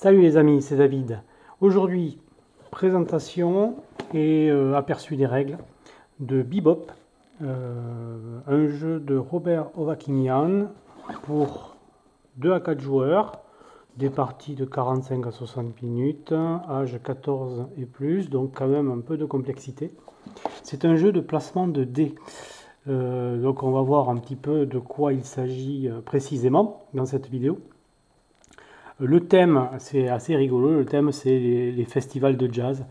Salut les amis, c'est David. Aujourd'hui, présentation et aperçu des règles de Bebop, un jeu de Robert Ovakimian pour 2 à 4 joueurs, des parties de 45 à 60 minutes, âge 14 et plus, donc quand même un peu de complexité. C'est un jeu de placement de dés. Donc on va voir un petit peu de quoi il s'agit précisément dans cette vidéo. Le thème, c'est assez rigolo, le thème c'est les festivals de jazz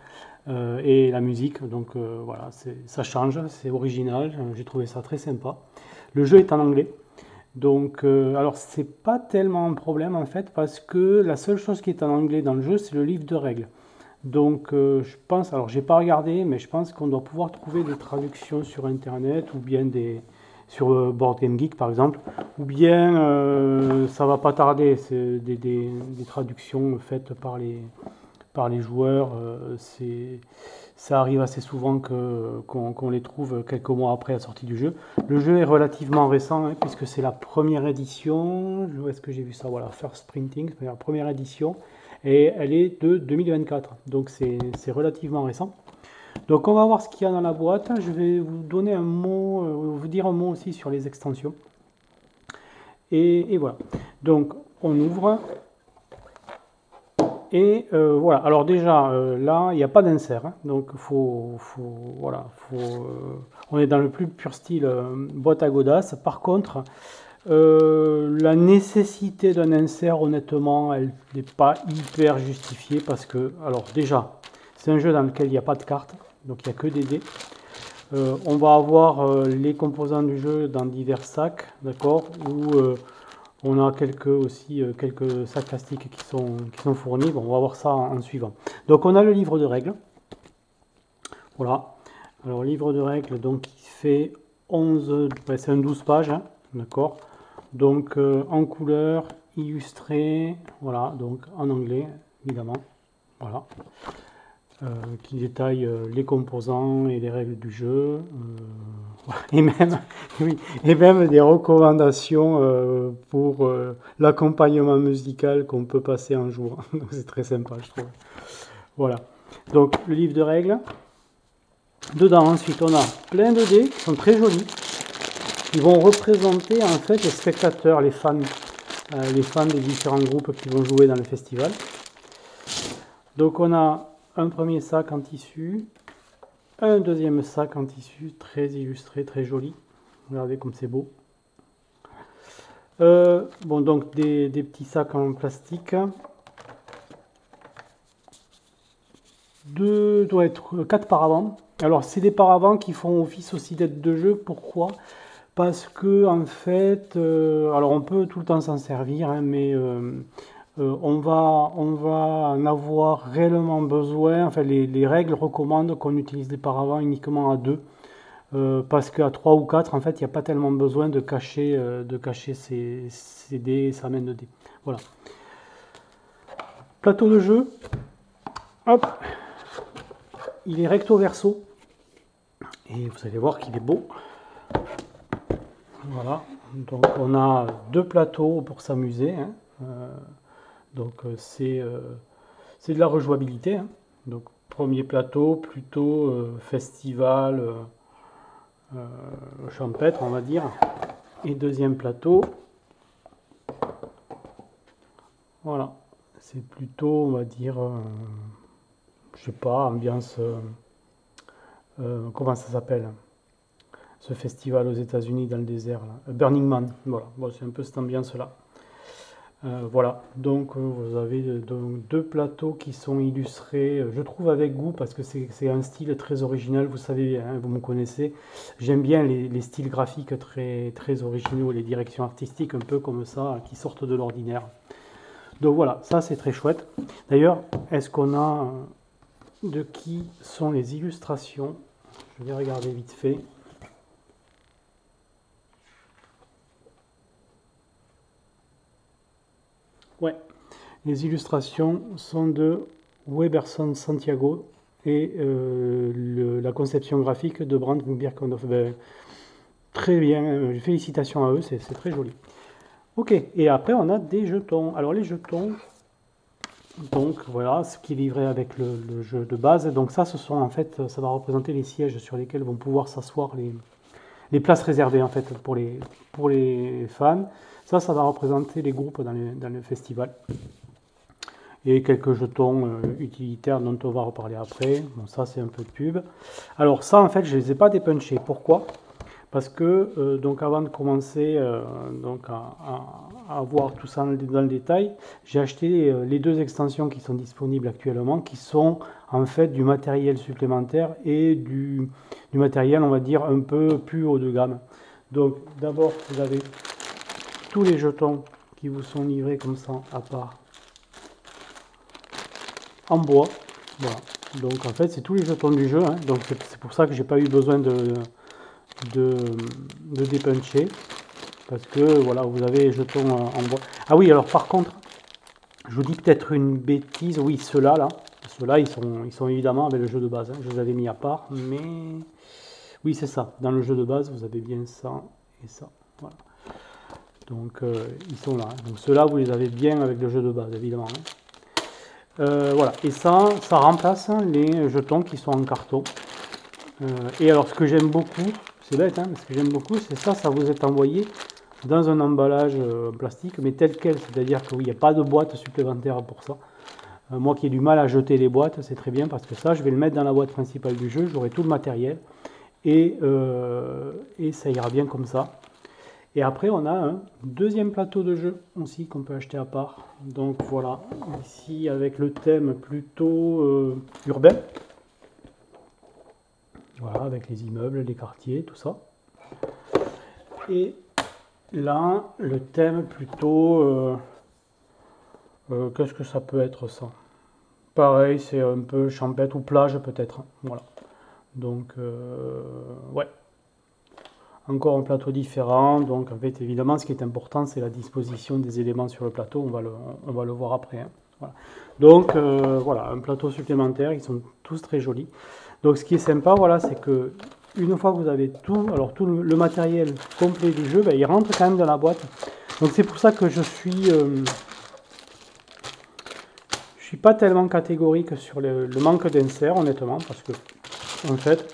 et la musique, donc voilà, ça change, c'est original, j'ai trouvé ça très sympa. Le jeu est en anglais, donc alors c'est pas tellement un problème en fait, parce que la seule chose qui est en anglais dans le jeu, c'est le livre de règles. Donc je pense, alors j'ai pas regardé, mais je pense qu'on doit pouvoir trouver des traductions sur internet ou bien sur Board Game Geek par exemple, ou bien ça va pas tarder, c'est des traductions faites par les joueurs, ça arrive assez souvent qu'on les trouve quelques mois après la sortie du jeu. Le jeu est relativement récent, hein, puisque c'est la première édition, où est-ce que j'ai vu ça, voilà, First Printing, c'est la première édition, et elle est de 2024, donc c'est relativement récent. Donc on va voir ce qu'il y a dans la boîte. Je vais vous donner un mot, vous dire un mot aussi sur les extensions. Et voilà. Donc on ouvre. Et voilà. Alors déjà là, il n'y a pas d'insert. Hein. Donc voilà, on est dans le plus pur style boîte à godasses. Par contre, la nécessité d'un insert, honnêtement, elle n'est pas hyper justifiée parce que, alors déjà, c'est un jeu dans lequel il n'y a pas de cartes. Donc il n'y a que des dés. On va avoir les composants du jeu dans divers sacs, d'accord, où on a quelques sacs plastiques qui sont fournis. Bon, on va voir ça en suivant. Donc on a le livre de règles. Voilà. Alors livre de règles, donc il fait 11, c'est un 12 pages, hein, d'accord. Donc en couleur, illustré, voilà, donc en anglais, évidemment. Voilà. Qui détaille les composants et les règles du jeu, et même, oui, et même des recommandations pour l'accompagnement musical qu'on peut passer un jour. Donc c'est très sympa, je trouve. Voilà. Donc le livre de règles. Dedans, ensuite, on a plein de dés qui sont très jolis. Ils vont représenter en fait les spectateurs, les fans des différents groupes qui vont jouer dans le festival. Donc on a un premier sac en tissu, un deuxième sac en tissu, très illustré, très joli. Regardez comme c'est beau. Bon, donc des petits sacs en plastique. Doit être 4 paravents. Alors c'est des paravents qui font office aussi d'aide de jeu. Pourquoi ? Parce que en fait, alors on peut tout le temps s'en servir, hein, mais on va en avoir réellement besoin. Enfin, les règles recommandent qu'on utilise les paravents uniquement à 2, parce qu'à 3 ou 4, en fait, il n'y a pas tellement besoin de cacher ces dés, sa main de dés. Voilà. Plateau de jeu. Hop. Il est recto verso. Et vous allez voir qu'il est beau. Voilà. Donc on a 2 plateaux pour s'amuser. Hein. Donc c'est de la rejouabilité. Hein. Donc premier plateau plutôt festival champêtre, on va dire. Et deuxième plateau, voilà, c'est plutôt, on va dire, je sais pas, ambiance, comment ça s'appelle, ce festival aux États-Unis dans le désert, là. Burning Man. Voilà, bon, c'est un peu cette ambiance-là. Voilà, donc vous avez donc 2 plateaux qui sont illustrés, je trouve avec goût, parce que c'est un style très original, vous savez, hein, vous me connaissez, j'aime bien les styles graphiques très, très originaux, les directions artistiques un peu comme ça, qui sortent de l'ordinaire. Donc voilà, ça c'est très chouette. D'ailleurs, est-ce qu'on a de qui sont les illustrations? Je vais regarder vite fait. Ouais, les illustrations sont de Weberson Santiago et la conception graphique de Brandt Birkhoff. Ben, très bien, félicitations à eux, c'est très joli. Ok, et après on a des jetons. Alors les jetons, Donc voilà, ce qui est livré avec le jeu de base. Donc ça, ce sont en fait, ça va représenter les sièges sur lesquels vont pouvoir s'asseoir les places réservées en fait pour les fans. Ça va représenter les groupes dans le festival. Et quelques jetons utilitaires dont on va reparler après. Bon, ça c'est un peu de pub. Alors ça en fait, je ne les ai pas dépunchés. Pourquoi? Parce que donc avant de commencer donc à voir tout ça dans le détail, j'ai acheté les deux extensions qui sont disponibles actuellement, qui sont en fait du matériel supplémentaire et du matériel, on va dire, un peu plus haut de gamme. Donc d'abord, vous avez tous les jetons qui vous sont livrés comme ça à part en bois. Voilà. Donc en fait, c'est tous les jetons du jeu. Hein. Donc c'est pour ça que j'ai pas eu besoin de dépuncher, parce que voilà, vous avez les jetons en bois. Ah oui, alors par contre, je vous dis peut-être une bêtise. Oui, ceux-là, ceux-là, ils sont évidemment avec le jeu de base. Hein. Je les avais mis à part, mais oui, c'est ça. Dans le jeu de base, vous avez bien ça et ça. Voilà. Donc ils sont là. Donc ceux-là, vous les avez bien avec le jeu de base, évidemment. Hein. Voilà. Et ça remplace les jetons qui sont en carton. Et alors, ce que j'aime beaucoup, c'est bête, hein, mais ce que j'aime beaucoup, c'est ça vous est envoyé dans un emballage plastique, mais tel quel, c'est-à-dire qu'il n'y a pas de boîte supplémentaire pour ça. Moi qui ai du mal à jeter les boîtes, c'est très bien parce que ça, je vais le mettre dans la boîte principale du jeu, j'aurai tout le matériel et ça ira bien comme ça. Et après, on a un deuxième plateau de jeu aussi qu'on peut acheter à part. Donc voilà, ici avec le thème plutôt urbain. Voilà, avec les immeubles, les quartiers, tout ça. Et là, le thème plutôt... qu'est-ce que ça peut être ça? Pareil, c'est un peu champêtre ou plage peut-être. Voilà. Donc, ouais. Encore un plateau différent. Donc, en fait, évidemment, ce qui est important, c'est la disposition des éléments sur le plateau. On va le voir après. Hein. Voilà. Donc, voilà, un plateau supplémentaire. Ils sont tous très jolis. Donc ce qui est sympa, voilà, c'est que une fois que vous avez tout, alors tout le matériel complet du jeu, ben, il rentre quand même dans la boîte. Donc c'est pour ça que je suis pas tellement catégorique sur le manque d'insert, honnêtement, parce que en fait,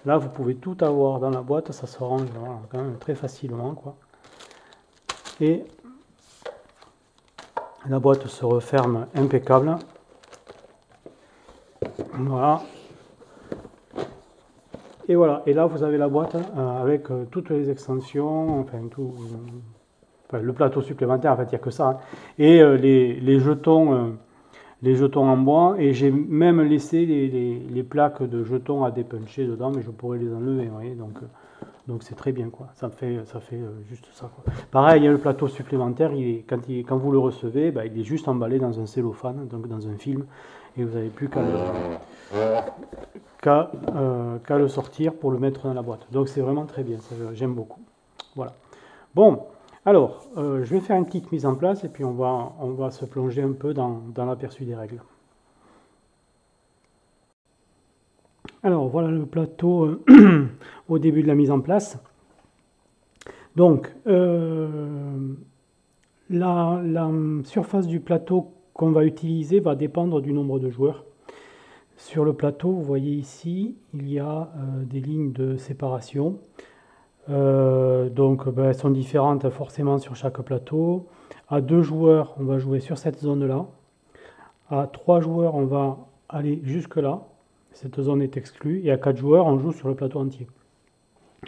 là vous pouvez tout avoir dans la boîte, ça se range voilà, quand même très facilement, quoi. Et la boîte se referme impeccable. Voilà. Et voilà, et là vous avez la boîte avec toutes les extensions, enfin tout, le plateau supplémentaire, en fait il n'y a que ça, hein. Et les jetons en bois, et j'ai même laissé les plaques de jetons à dépuncher dedans, mais je pourrais les enlever, vous voyez, donc c'est très bien, quoi. Ça fait juste ça, quoi. Pareil, il y a le plateau supplémentaire, quand vous le recevez, bah, il est juste emballé dans un cellophane, donc dans un film, et vous n'avez plus qu'à le sortir pour le mettre dans la boîte. Donc c'est vraiment très bien, j'aime beaucoup. Voilà. Bon, alors, je vais faire une petite mise en place et puis on va se plonger un peu dans l'aperçu des règles. Alors voilà le plateau au début de la mise en place. Donc, la surface du plateau qu'on va utiliser va dépendre du nombre de joueurs. Sur le plateau, vous voyez ici, il y a des lignes de séparation. Donc, elles sont différentes forcément sur chaque plateau. À 2 joueurs, on va jouer sur cette zone-là. À 3 joueurs, on va aller jusque là. Cette zone est exclue. Et à 4 joueurs, on joue sur le plateau entier.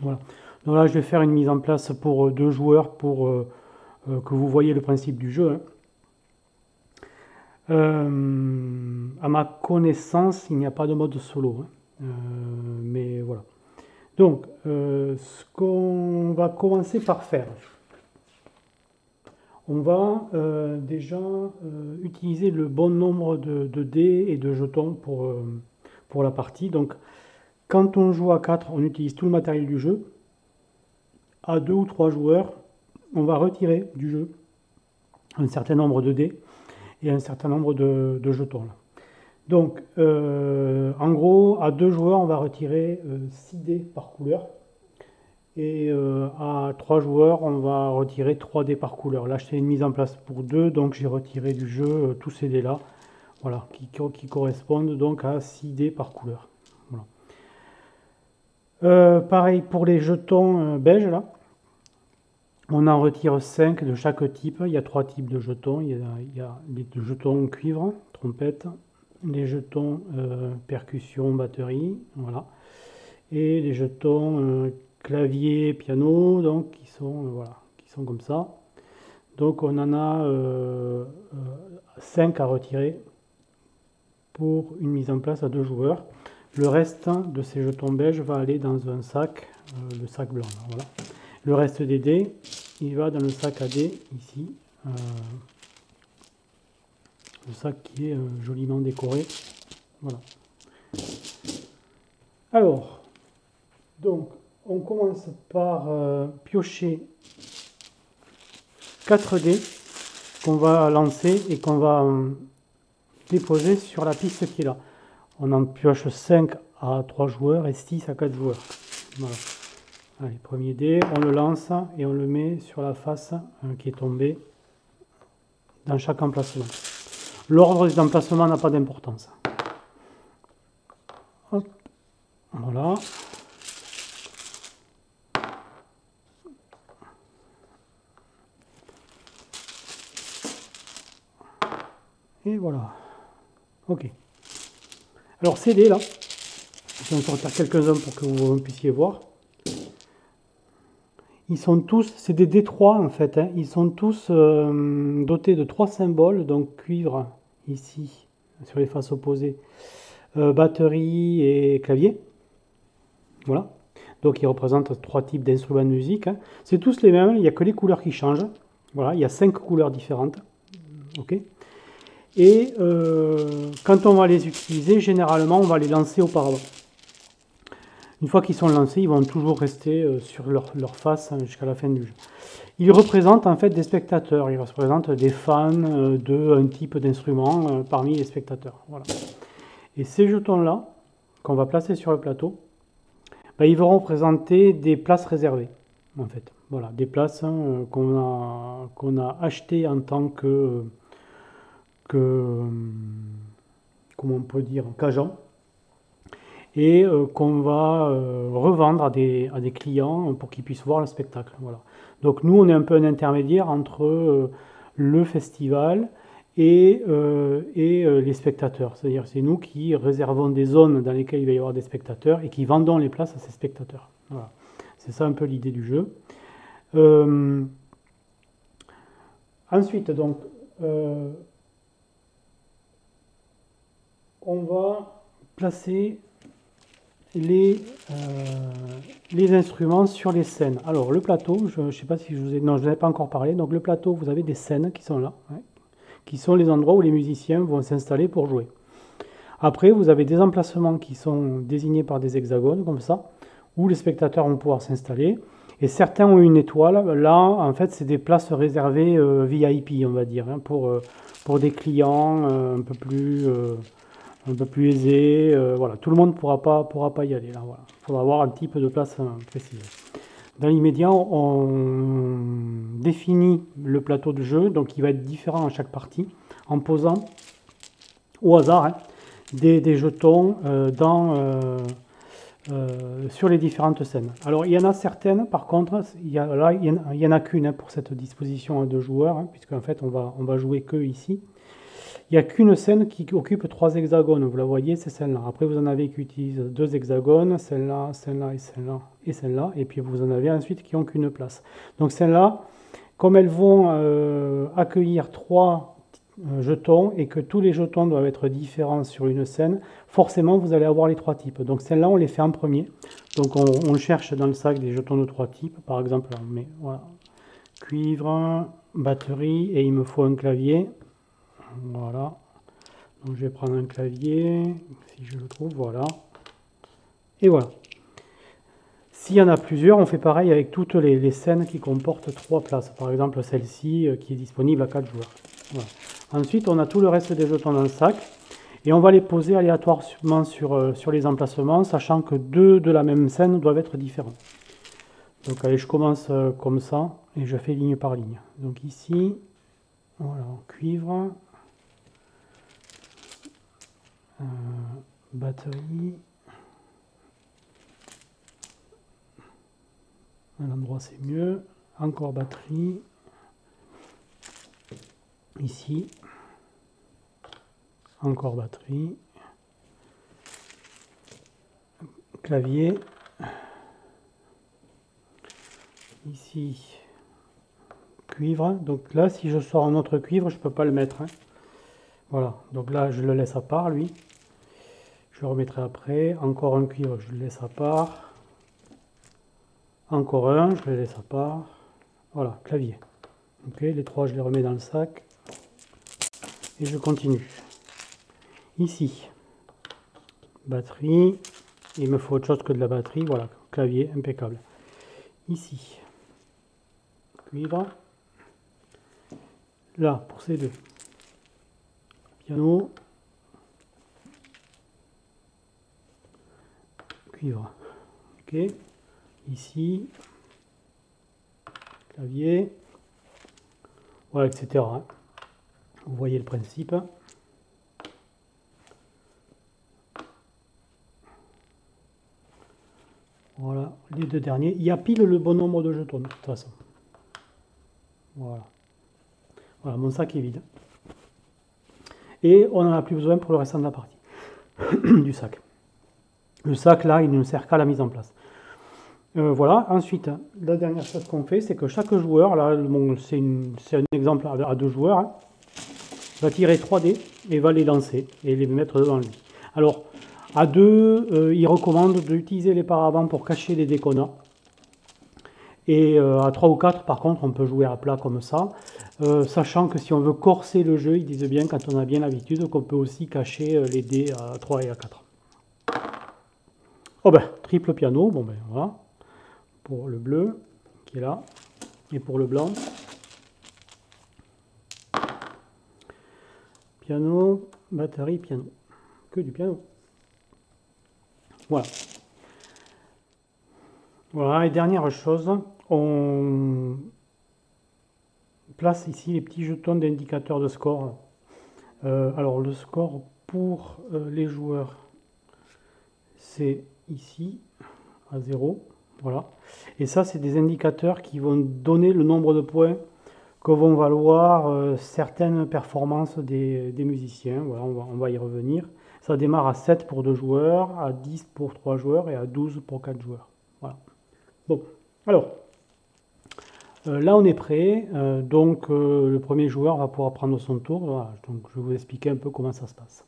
Voilà. Donc là, je vais faire une mise en place pour 2 joueurs pour que vous voyez le principe du jeu. Hein. À ma connaissance, il n'y a pas de mode solo. Hein. Mais voilà. Donc, ce qu'on va commencer par faire, on va déjà utiliser le bon nombre de dés et de jetons pour la partie. Donc, quand on joue à 4, on utilise tout le matériel du jeu. À 2 ou 3 joueurs, on va retirer du jeu un certain nombre de dés et un certain nombre de jetons. Là. Donc, en gros, à 2 joueurs, on va retirer 6 dés par couleur Et à 3 joueurs, on va retirer 3 dés par couleur. Là, c'est une mise en place pour 2, donc j'ai retiré du jeu tous ces dés-là, voilà, qui correspondent donc à 6 dés par couleur. Voilà. Pareil pour les jetons beige, là. On en retire 5 de chaque type. Il y a 3 types de jetons. Il y a les jetons cuivre, trompette, les jetons percussion, batterie, voilà. Et les jetons clavier, piano, donc qui sont, voilà, qui sont comme ça. Donc on en a 5 à retirer pour une mise en place à 2 joueurs. Le reste de ces jetons beige va aller dans un sac, le sac blanc, là, voilà. Le reste des dés, il va dans le sac à dés, ici. Le sac qui est joliment décoré. Voilà. Alors, donc, on commence par piocher 4 dés qu'on va lancer et qu'on va déposer sur la piste qui est là. On en pioche 5 à 3 joueurs et 6 à 4 joueurs. Voilà. Allez, premier dé, on le lance et on le met sur la face qui est tombée dans chaque emplacement. L'ordre des emplacements n'a pas d'importance. Hop, voilà. Et voilà. Ok. Alors ces dés là, je vais en sortir quelques-uns pour que vous puissiez voir. Ils sont tous, c'est des D3 en fait, hein. Ils sont tous dotés de 3 symboles, donc cuivre ici sur les faces opposées, batterie et clavier. Voilà. Donc ils représentent 3 types d'instruments de musique, hein. C'est tous les mêmes, il n'y a que les couleurs qui changent. Voilà, il y a 5 couleurs différentes. Ok. Et quand on va les utiliser, généralement on va les lancer auparavant. Une fois qu'ils sont lancés, ils vont toujours rester sur leur face jusqu'à la fin du jeu. Ils représentent en fait des spectateurs, ils représentent des fans d'un type d'instrument parmi les spectateurs. Voilà. Et ces jetons-là, qu'on va placer sur le plateau, ben, ils vont représenter des places réservées, en fait. Voilà, des places qu'on a achetées en tant que comment on peut dire, qu'agent, et qu'on va revendre à des clients pour qu'ils puissent voir le spectacle. Voilà. Donc nous, on est un peu un intermédiaire entre le festival et les spectateurs. C'est-à-dire c'est nous qui réservons des zones dans lesquelles il va y avoir des spectateurs et qui vendons les places à ces spectateurs. Voilà. C'est ça un peu l'idée du jeu. Ensuite, donc, on va placer les instruments sur les scènes. Alors le plateau, je ne sais pas si je vous ai... Non, je n'en ai pas encore parlé. Donc le plateau, vous avez des scènes qui sont là, hein, qui sont les endroits où les musiciens vont s'installer pour jouer. Après, vous avez des emplacements qui sont désignés par des hexagones, comme ça, où les spectateurs vont pouvoir s'installer. Et certains ont une étoile. Là, en fait, c'est des places réservées VIP, on va dire, hein, pour des clients un peu plus aisés. Voilà. Tout le monde ne pourra pas y aller. Voilà. Il faudra avoir un type de place précis. Dans l'immédiat, on définit le plateau de jeu, donc il va être différent à chaque partie, en posant au hasard, hein, des jetons sur les différentes scènes. Alors il y en a certaines, par contre, il y en a qu'une, hein, pour cette disposition à 2 joueurs, hein, puisque en fait on va jouer que ici. Il n'y a qu'une scène qui occupe 3 hexagones, vous la voyez, c'est celle-là. Après vous en avez qui utilisent 2 hexagones, celle-là, celle-là et celle-là et celle-là, et puis vous en avez ensuite qui n'ont qu'une place. Donc celles-là, comme elles vont accueillir 3 jetons et que tous les jetons doivent être différents sur une scène, forcément vous allez avoir les 3 types. Donc celles-là, on les fait en premier. Donc on cherche dans le sac des jetons de 3 types. Par exemple, on met voilà, cuivre, batterie, et il me faut un clavier. Voilà. Donc je vais prendre un clavier, si je le trouve, voilà. Et voilà. S'il y en a plusieurs, on fait pareil avec toutes les scènes qui comportent 3 places. Par exemple, celle-ci qui est disponible à 4 joueurs. Voilà. Ensuite, on a tout le reste des jetons dans le sac et on va les poser aléatoirement sur les emplacements, sachant que 2 de la même scène doivent être différents. Donc allez, je commence comme ça et je fais ligne par ligne. Donc ici, voilà, en cuivre, batterie, à l'endroit c'est mieux, encore batterie, ici, encore batterie, clavier, ici, cuivre. Donc là, si je sors un autre cuivre, je ne peux pas le mettre, hein. Voilà, donc là, je le laisse à part, lui. Je le remettrai après. Encore un cuivre, je le laisse à part. Encore un, je le laisse à part. Voilà, clavier. Ok, les trois, je les remets dans le sac. Et je continue. Ici, batterie. Il me faut autre chose que de la batterie. Voilà, clavier, impeccable. Ici, cuivre. Là, pour ces deux, piano, cuivre. Ok, ici, clavier, voilà, etc. Vous voyez le principe. Voilà, les deux derniers. Il y a pile le bon nombre de jetons, de toute façon. Voilà. Voilà, mon sac est vide. Et on n'en a plus besoin pour le restant de la partie du sac. Le sac, là, il ne sert qu'à la mise en place. Voilà, ensuite, la dernière chose qu'on fait, c'est que chaque joueur, là, c'est un exemple à deux joueurs, hein, va tirer 3 dés et va les lancer et les mettre devant lui. Alors, à deux, il recommande d'utiliser les paravents pour cacher les dés qu'on a. Et à 3 ou 4, par contre, on peut jouer à plat comme ça. Sachant que si on veut corser le jeu, ils disent bien, quand on a bien l'habitude, qu'on peut aussi cacher les dés à 3 et à 4. Oh ben, triple piano, bon ben voilà. Pour le bleu, qui est là, et pour le blanc. Piano, batterie, piano. Que du piano. Voilà. Voilà, et dernière chose, on place ici les petits jetons d'indicateur de score. Alors le score pour les joueurs, c'est ici, à 0. Voilà. Et ça, c'est des indicateurs qui vont donner le nombre de points que vont valoir certaines performances des musiciens. Voilà, on va y revenir. Ça démarre à 7 pour 2 joueurs, à 10 pour 3 joueurs et à 12 pour 4 joueurs. Voilà. Bon, alors, là on est prêt. Donc le premier joueur va pouvoir prendre son tour. Voilà, donc je vais vous expliquer un peu comment ça se passe.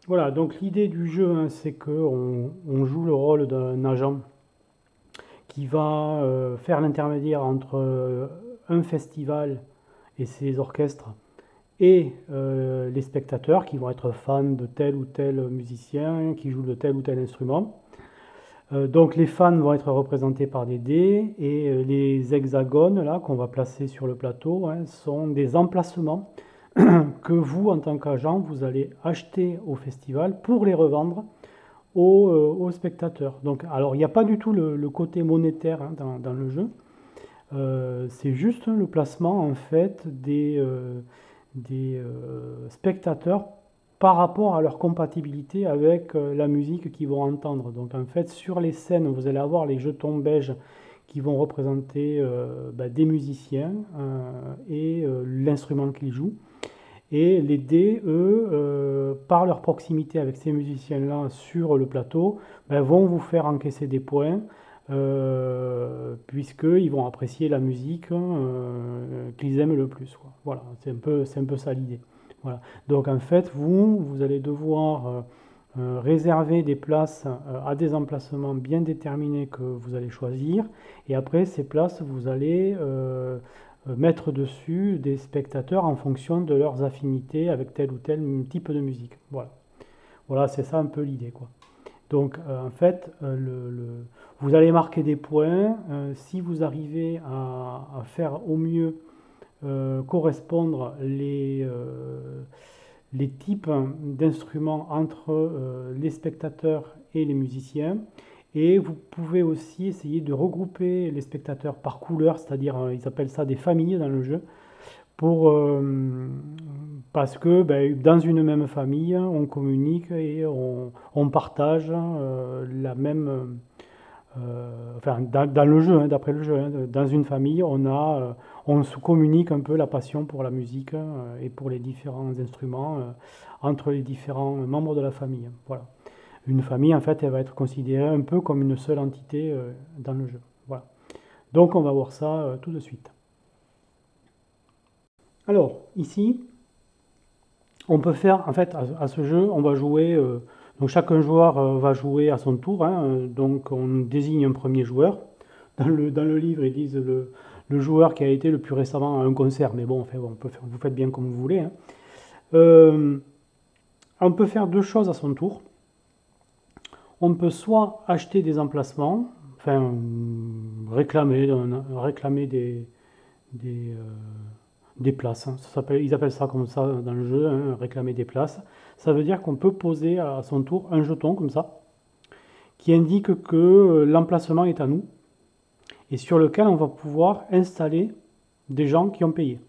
Voilà, donc l'idée du jeu, hein, c'est qu'on joue le rôle d'un agent qui va faire l'intermédiaire entre un festival et ses orchestres et les spectateurs qui vont être fans de tel ou tel musicien qui joue de tel ou tel instrument. Donc les fans vont être représentés par des dés et les hexagones là qu'on va placer sur le plateau, hein, sont des emplacements que vous, en tant qu'agent, vous allez acheter au festival pour les revendre aux spectateurs. Donc, alors, il n'y a pas du tout le côté monétaire, hein, dans le jeu. C'est juste le placement, en fait, des spectateurs par rapport à leur compatibilité avec la musique qu'ils vont entendre. Donc, en fait, sur les scènes, vous allez avoir les jetons beige qui vont représenter des musiciens et l'instrument qu'ils jouent. Et les dés, eux, par leur proximité avec ces musiciens-là sur le plateau, vont vous faire encaisser des points, puisqu'ils vont apprécier la musique qu'ils aiment le plus, quoi. Voilà, c'est un peu ça l'idée. Voilà. Donc en fait, vous allez devoir réserver des places à des emplacements bien déterminés que vous allez choisir. Et après, ces places, vous allez mettre dessus des spectateurs en fonction de leurs affinités avec tel ou tel type de musique. Voilà, voilà, c'est ça un peu l'idée, quoi. Donc en fait, vous allez marquer des points si vous arrivez à faire au mieux correspondre les types d'instruments entre les spectateurs et les musiciens. Et vous pouvez aussi essayer de regrouper les spectateurs par couleur, c'est-à-dire ils appellent ça des familles dans le jeu, pour, parce que dans une même famille, on communique et on partage la même... enfin, dans le jeu, hein, d'après le jeu, hein, dans une famille, on se communique un peu la passion pour la musique et pour les différents instruments entre les différents membres de la famille. Voilà. Une famille, en fait, elle va être considérée un peu comme une seule entité dans le jeu. Voilà. Donc, on va voir ça tout de suite. Alors, ici, on peut faire, en fait, à ce jeu, on va jouer, donc chaque joueur va jouer à son tour, hein, donc on désigne un premier joueur. Dans le livre, ils disent le joueur qui a été le plus récemment à un concert, mais bon, enfin, vous faites bien comme vous voulez. Hein. On peut faire deux choses à son tour. On peut soit acheter des emplacements, enfin, réclamer des places. Hein. Ils appellent ça comme ça dans le jeu, hein, réclamer des places. Ça veut dire qu'on peut poser à son tour un jeton comme ça, qui indique que l'emplacement est à nous, et sur lequel on va pouvoir installer des gens qui ont payé.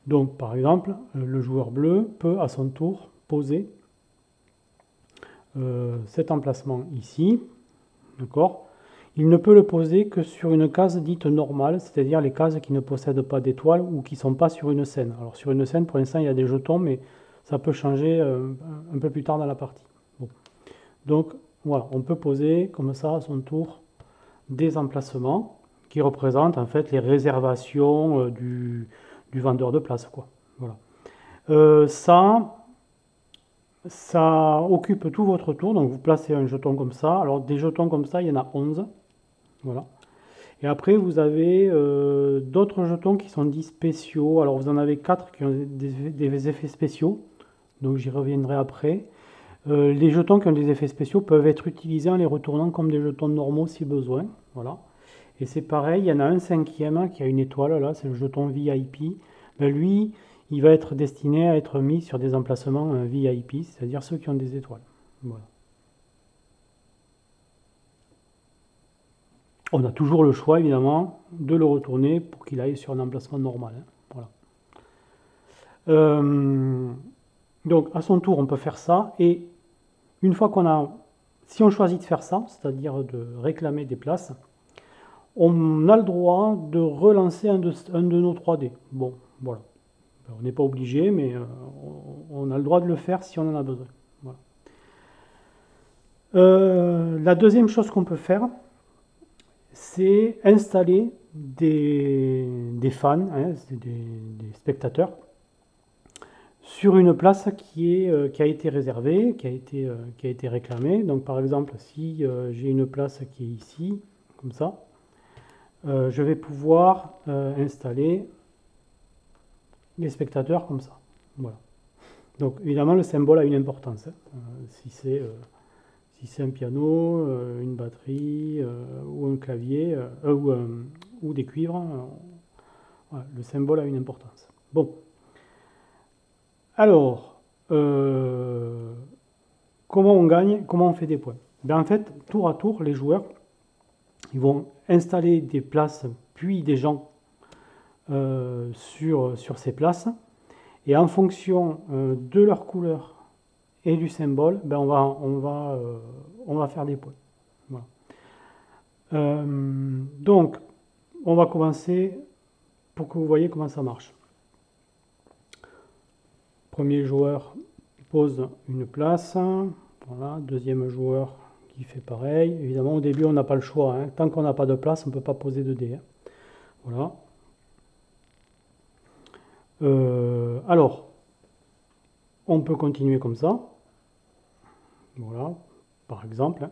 Donc par exemple, le joueur bleu peut à son tour poser cet emplacement ici, d'accord. Il ne peut le poser que sur une case dite normale, c'est-à-dire les cases qui ne possèdent pas d'étoiles ou qui ne sont pas sur une scène. Alors sur une scène, pour l'instant, il y a des jetons, mais ça peut changer un peu plus tard dans la partie. Bon. Donc voilà, on peut poser comme ça à son tour des emplacements qui représentent en fait les réservations du vendeur de place, quoi. Voilà. Ça occupe tout votre tour, donc vous placez un jeton comme ça. Alors des jetons comme ça, il y en a 11. Voilà. Et après, vous avez d'autres jetons qui sont dits spéciaux. Alors vous en avez 4 qui ont des effets spéciaux, donc j'y reviendrai après. Les jetons qui ont des effets spéciaux peuvent être utilisés en les retournant comme des jetons normaux si besoin. Voilà. Et c'est pareil, il y en a un cinquième qui a une étoile, là, c'est le jeton VIP. Lui, il va être destiné à être mis sur des emplacements VIP, c'est-à-dire ceux qui ont des étoiles. Voilà. On a toujours le choix, évidemment, de le retourner pour qu'il aille sur un emplacement normal. Hein. Voilà. Donc, à son tour, on peut faire ça. Et une fois si on choisit de faire ça, c'est-à-dire de réclamer des places, on a le droit de relancer un de nos 3D. Bon, voilà. On n'est pas obligé, mais on a le droit de le faire si on en a besoin. Voilà. La deuxième chose qu'on peut faire, c'est installer des fans, hein, des spectateurs, sur une place qui a été réservée, qui a été réclamée. Donc par exemple, si j'ai une place qui est ici, comme ça, je vais pouvoir installer les spectateurs comme ça. Voilà. Donc évidemment, le symbole a une importance. Hein. Si c'est un piano, une batterie ou un clavier ou des cuivres, voilà, le symbole a une importance. Bon. Alors, comment on gagne, comment on fait des points? En fait, tour à tour, les joueurs ils vont installer des places puis des gens sur ces places. Et en fonction de leur couleur et du symbole, on va faire des points. Voilà. Donc, on va commencer pour que vous voyez comment ça marche. Premier joueur pose une place. Voilà. Deuxième joueur qui fait pareil. Évidemment, au début, on n'a pas le choix. Hein. Tant qu'on n'a pas de place, on ne peut pas poser de dés. Hein. Voilà. Alors, on peut continuer comme ça. Voilà, par exemple. Hein.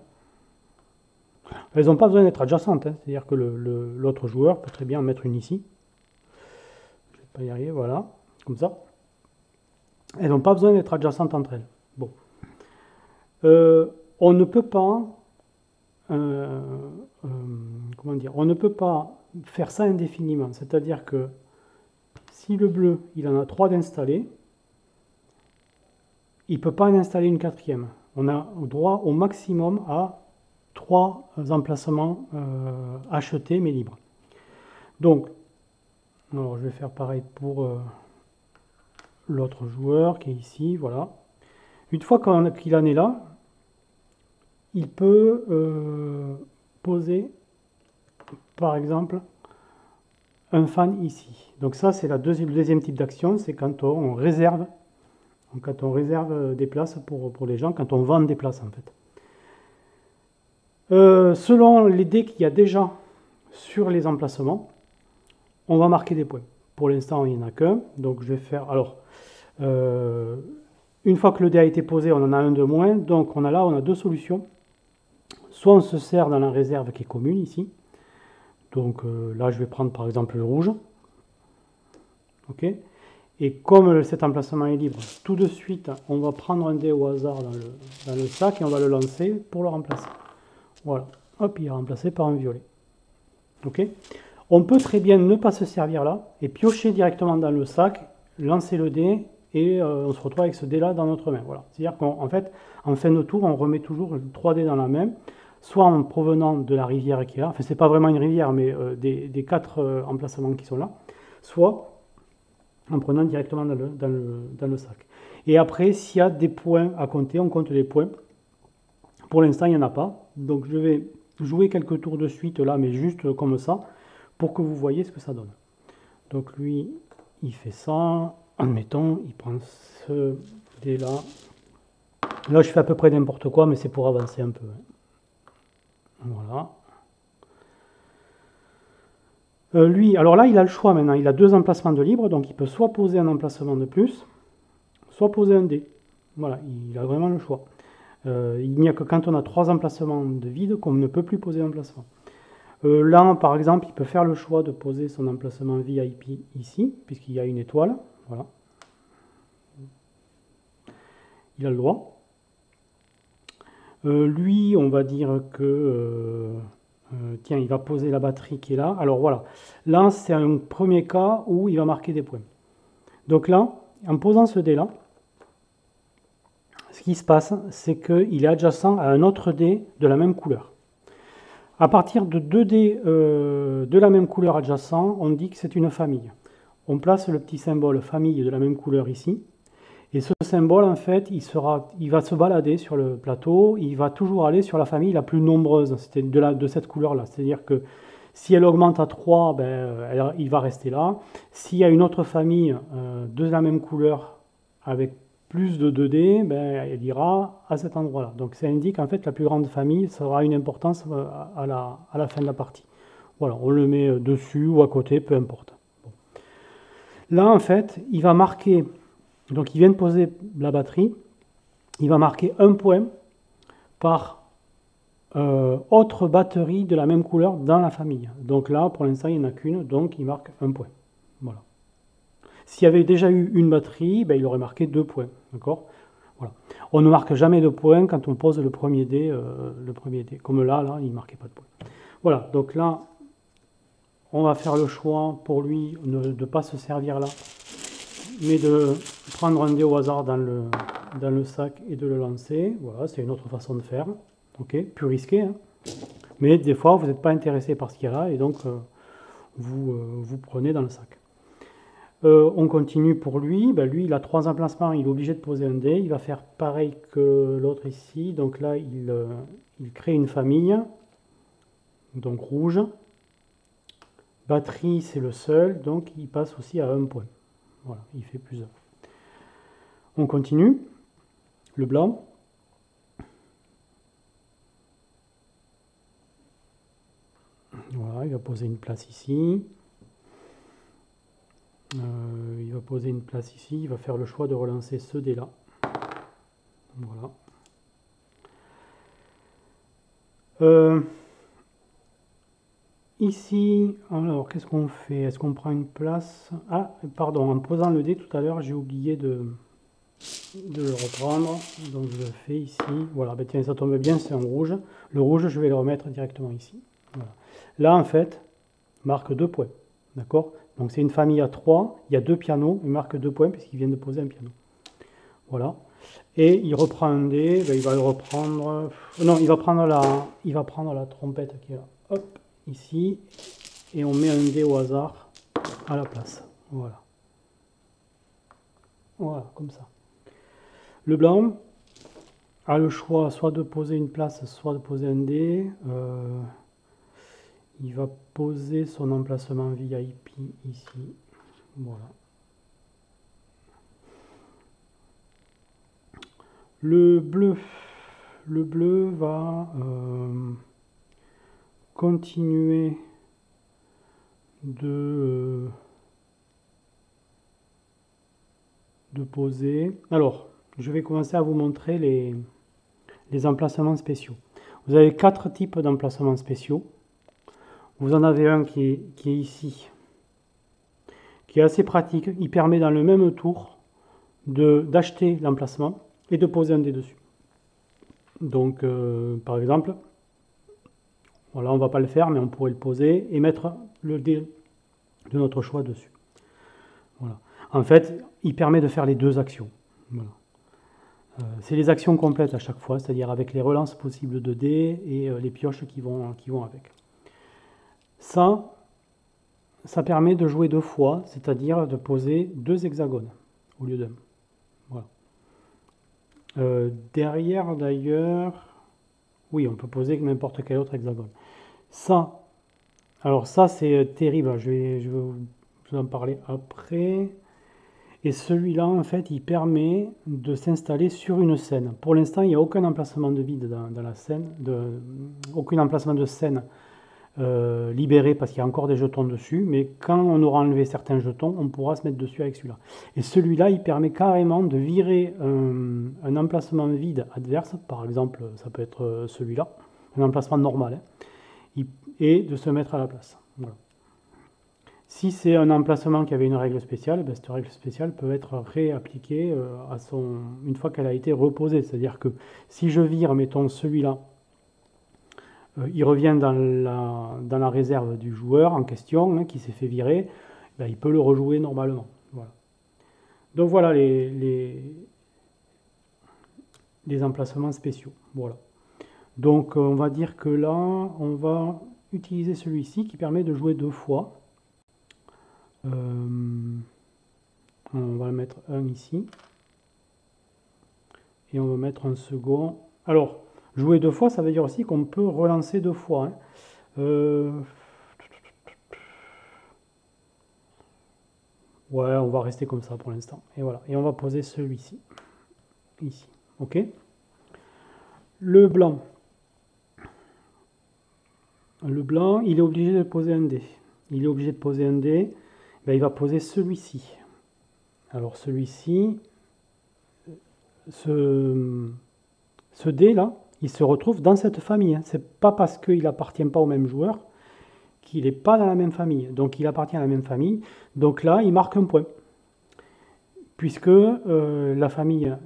Elles n'ont pas besoin d'être adjacentes, hein. C'est-à-dire que l'autre joueur peut très bien en mettre une ici. Je ne vais pas y arriver, voilà, comme ça. Elles n'ont pas besoin d'être adjacentes entre elles. Bon. On ne peut pas, comment dire, on ne peut pas faire ça indéfiniment. C'est-à-dire que si le bleu, il en a 3 d'installés, il ne peut pas en installer une 4e. On a droit au maximum à 3 emplacements achetés mais libres. Donc, alors je vais faire pareil pour l'autre joueur qui est ici, voilà. Une fois qu'il en est là, il peut poser, par exemple, un fan ici. Donc ça, c'est le deuxième type d'action, c'est quand on réserve, des places pour les gens, quand on vend des places en fait. Selon les dés qu'il y a déjà sur les emplacements, on va marquer des points. Pour l'instant, il n'y en a qu'un, donc je vais faire... Alors, une fois que le dé a été posé, on en a un de moins, donc on a deux solutions. Soit on se sert dans la réserve qui est commune ici, donc là je vais prendre par exemple le rouge, ok. Et comme cet emplacement est libre, tout de suite on va prendre un dé au hasard dans le sac et on va le lancer pour le remplacer. Voilà, hop, il est remplacé par un violet. Ok. On peut très bien ne pas se servir là et piocher directement dans le sac, lancer le dé et on se retrouve avec ce dé là dans notre main. Voilà. C'est-à-dire qu'en fait, en fin de tour, on remet toujours 3 dés dans la main, soit en provenant de la rivière qui est là, enfin c'est pas vraiment une rivière, mais des 4 emplacements qui sont là, soit en prenant directement dans le sac. Et après, s'il y a des points à compter, on compte les points. Pour l'instant, il n'y en a pas, donc je vais jouer quelques tours de suite là, mais juste comme ça, pour que vous voyez ce que ça donne. Donc lui, il fait ça, admettons, il prend ce dé là. Là, je fais à peu près n'importe quoi, mais c'est pour avancer un peu. Voilà. Lui, alors là, il a le choix maintenant. Il a 2 emplacements de libre, donc il peut soit poser un emplacement de plus, soit poser un dé. Voilà, il a vraiment le choix. Il n'y a que quand on a 3 emplacements de vide qu'on ne peut plus poser un emplacement. Là, par exemple, il peut faire le choix de poser son emplacement VIP ici, puisqu'il y a une étoile. Voilà. Il a le droit. Lui, on va dire que... tiens, il va poser la batterie qui est là. Alors voilà, là, c'est un premier cas où il va marquer des points. Donc là, en posant ce dé-là, ce qui se passe, c'est qu'il est adjacent à un autre dé de la même couleur. À partir de 2 dés de la même couleur adjacents, on dit que c'est une famille. On place le petit symbole famille de la même couleur ici. Et ce symbole, en fait, il va se balader sur le plateau, il va toujours aller sur la famille la plus nombreuse, c'était de cette couleur-là. C'est-à-dire que si elle augmente à 3, ben, il va rester là. S'il y a une autre famille de la même couleur avec plus de 2 dés, ben, elle ira à cet endroit-là. Donc ça indique en fait la plus grande famille, ça aura une importance à la fin de la partie. Voilà, on le met dessus ou à côté, peu importe. Bon. Là, en fait, il va marquer... Donc il vient de poser la batterie, il va marquer un point par autre batterie de la même couleur dans la famille. Donc là, pour l'instant, il n'y en a qu'une, donc il marque un point. Voilà. S'il y avait déjà eu une batterie, ben, il aurait marqué 2 points. D'accord. Voilà. On ne marque jamais de points quand on pose le premier dé. Comme là, il ne marquait pas de points. Voilà, donc là, on va faire le choix pour lui de ne pas se servir là, mais de prendre un dé au hasard dans le sac et de le lancer. Voilà, c'est une autre façon de faire. Ok, plus risqué, hein. Mais des fois, vous n'êtes pas intéressé par ce qu'il y a là, et donc vous prenez dans le sac. On continue pour lui. Ben, lui, il a 3 emplacements, il est obligé de poser un dé. Il va faire pareil que l'autre ici. Donc là, il crée une famille. Donc rouge. Batterie, c'est le seul, donc il passe aussi à 1 point. Voilà, il fait plus 1. On continue. Le blanc. Voilà, il va poser une place ici. Il va poser une place ici. Il va faire le choix de relancer ce dé-là. Voilà. Ici, alors qu'est-ce qu'on fait? Est-ce qu'on prend une place? Ah, pardon, en posant le dé tout à l'heure, j'ai oublié de le reprendre. Donc je le fais ici. Voilà, ben tiens, ça tombe bien, c'est en rouge. Le rouge, je vais le remettre directement ici. Voilà. Là, en fait, marque 2 points. D'accord? Donc c'est une famille à 3, il y a 2 pianos, il marque 2 points puisqu'il vient de poser un piano. Voilà. Et il reprend un dé, ben, il va le reprendre. Non, il va prendre la trompette qui est là. Hop, ici. Et on met un dé au hasard à la place. Voilà. Voilà, comme ça. Le blanc a le choix soit de poser une place, soit de poser un dé. Il va poser son emplacement VIP ici. Voilà. Le bleu va continuer de poser. Alors, je vais commencer à vous montrer les emplacements spéciaux. Vous avez 4 types d'emplacements spéciaux. Vous en avez un qui est ici, qui est assez pratique. Il permet dans le même tour d'acheter l'emplacement et de poser un dé dessus. Donc, par exemple, voilà, on ne va pas le faire, mais on pourrait le poser et mettre le dé de notre choix dessus. Voilà. En fait, il permet de faire les deux actions. Voilà. C'est les actions complètes à chaque fois, c'est-à-dire avec les relances possibles de dés et les pioches qui vont avec. Ça permet de jouer 2 fois, c'est-à-dire de poser 2 hexagones au lieu d'un. Voilà. Derrière d'ailleurs, oui, on peut poser n'importe quel autre hexagone. Ça, alors ça c'est terrible, je vais vous en parler après. Et celui-là, en fait, il permet de s'installer sur une scène. Pour l'instant, il n'y a aucun emplacement de vide dans la scène, aucun emplacement de scène libéré parce qu'il y a encore des jetons dessus. Mais quand on aura enlevé certains jetons, on pourra se mettre dessus avec celui-là. Et celui-là, il permet carrément de virer un emplacement vide adverse. Par exemple, ça peut être celui-là, un emplacement normal, hein, et de se mettre à la place. Voilà. Si c'est un emplacement qui avait une règle spéciale, ben cette règle spéciale peut être réappliquée une fois qu'elle a été reposée. C'est-à-dire que si je vire, mettons celui-là, il revient dans la réserve du joueur en question, hein, qui s'est fait virer, ben il peut le rejouer normalement. Voilà. Donc voilà les emplacements spéciaux. Voilà. Donc on va dire que là, on va utiliser celui-ci qui permet de jouer 2 fois. On va mettre un ici. Et on va mettre un second. Alors, jouer 2 fois, ça veut dire aussi qu'on peut relancer 2 fois. Hein. Ouais, on va rester comme ça pour l'instant. Et voilà. Et on va poser celui-ci. Ici. OK. Le blanc. Le blanc, il est obligé de poser un dé. Il est obligé de poser un dé. Ben, il va poser celui-ci. Alors celui-ci, ce dé là, il se retrouve dans cette famille. Hein. C'est pas parce qu'il n'appartient pas au même joueur qu'il n'est pas dans la même famille. Donc il appartient à la même famille. Donc là, il marque un point. Puisque la famille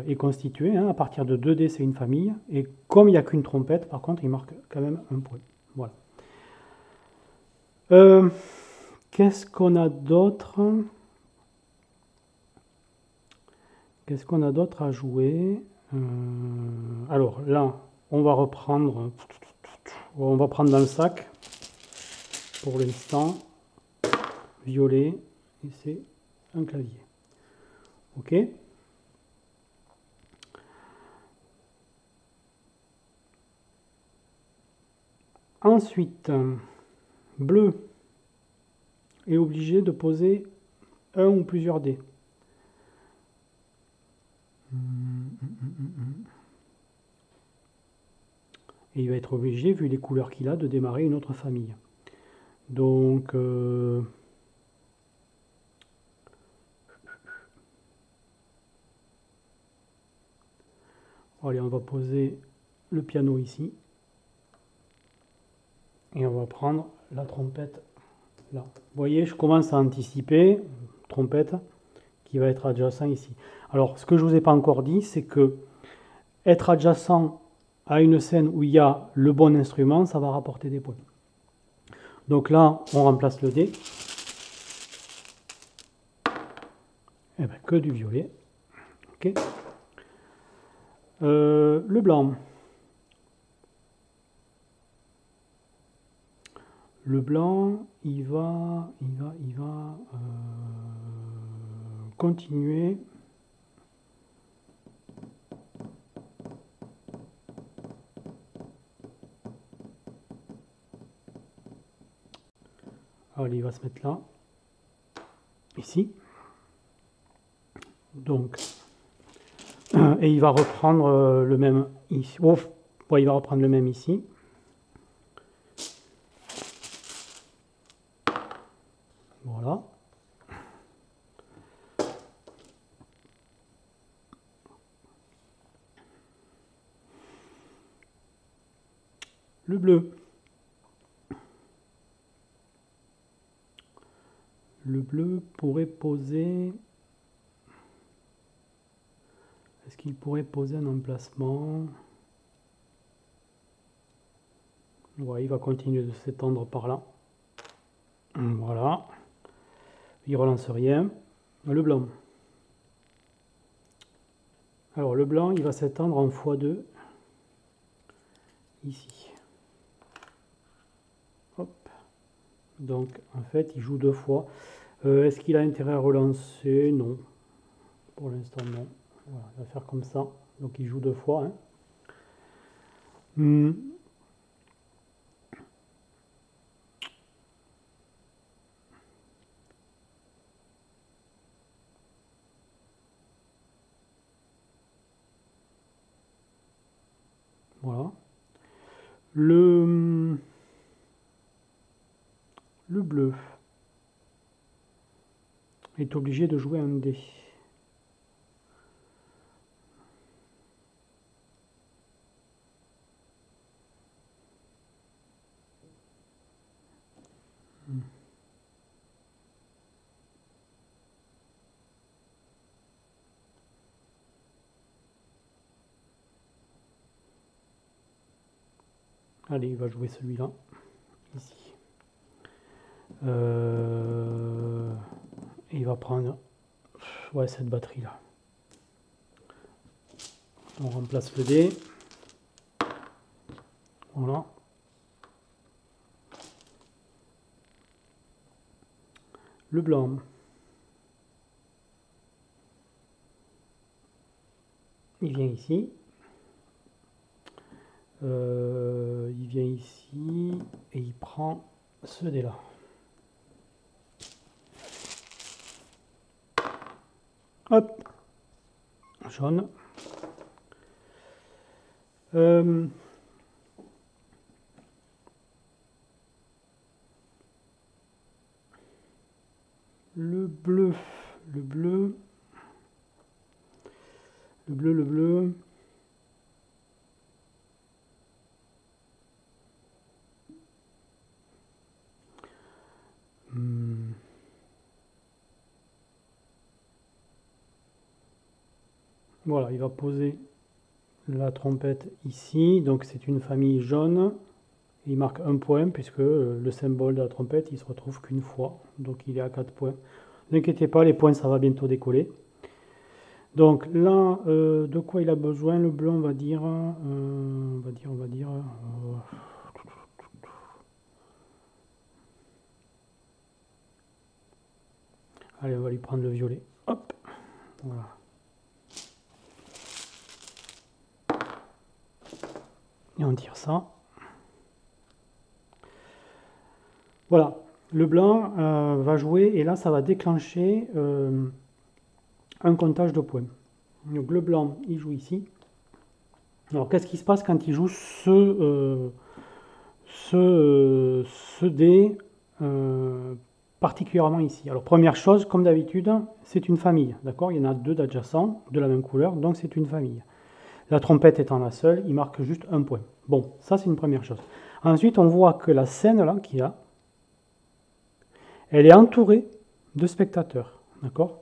est constituée, hein, à partir de 2 dés, c'est une famille. Et comme il n'y a qu'une trompette, par contre, il marque quand même un point. Voilà. Qu'est-ce qu'on a d'autre? Qu'est-ce qu'on a d'autre à jouer? Alors là, on va reprendre. On va prendre dans le sac. Pour l'instant, violet. Et c'est un clavier. OK? Ensuite, bleu est obligé de poser un ou plusieurs dés. Et il va être obligé, vu les couleurs qu'il a, de démarrer une autre famille. Donc, allez, on va poser le piano ici. Et on va prendre la trompette là. Vous voyez, je commence à anticiper, trompette, qui va être adjacent ici. Alors, ce que je ne vous ai pas encore dit, c'est que être adjacent à une scène où il y a le bon instrument, ça va rapporter des points. Donc là, on remplace le dé. Et bien, que du violet. OK. Le blanc. Le blanc, il va continuer. Allez, il va se mettre là, ici. Donc, et il va reprendre le même ici. Oh, ouais, il va reprendre le même ici. Voilà. Le bleu. Le bleu pourrait poser... Est-ce qu'il pourrait poser un emplacement? Ouais, il va continuer de s'étendre par là. Voilà. Il relance rien. Le blanc. Alors le blanc, il va s'étendre en x2 ici. Hop. Donc en fait, il joue deux fois. Est-ce qu'il a intérêt à relancer? Non. Pour l'instant, non. Voilà, il va faire comme ça. Donc il joue deux fois. Hein. Voilà. Le bleu est obligé de jouer un dé. Allez, il va jouer celui-là, ici. Et il va prendre ouais, cette batterie-là. On remplace le dé. Voilà. Le blanc. Il vient ici. Il vient ici et il prend ce dé là. Hop, jaune. Le bleu. Voilà, il va poser la trompette ici, donc c'est une famille jaune. Il marque un point puisque le symbole de la trompette il se retrouve qu'une fois, donc il est à 4 points. Ne vous inquiétez pas, les points ça va bientôt décoller. Donc là, de quoi il a besoin? Le blanc, on va dire. Allez, on va lui prendre le violet. Hop, voilà. Et on tire ça. Voilà, le blanc va jouer et là ça va déclencher un comptage de points. Donc le blanc il joue ici. Alors qu'est-ce qui se passe quand il joue ce dé particulièrement ici? Alors première chose, comme d'habitude, c'est une famille, d'accord? Il y en a deux d'adjacents de la même couleur, donc c'est une famille. La trompette étant la seule, il marque juste un point. Bon, ça c'est une première chose. Ensuite, on voit que la scène là qu'il y a, elle est entourée de spectateurs, d'accord?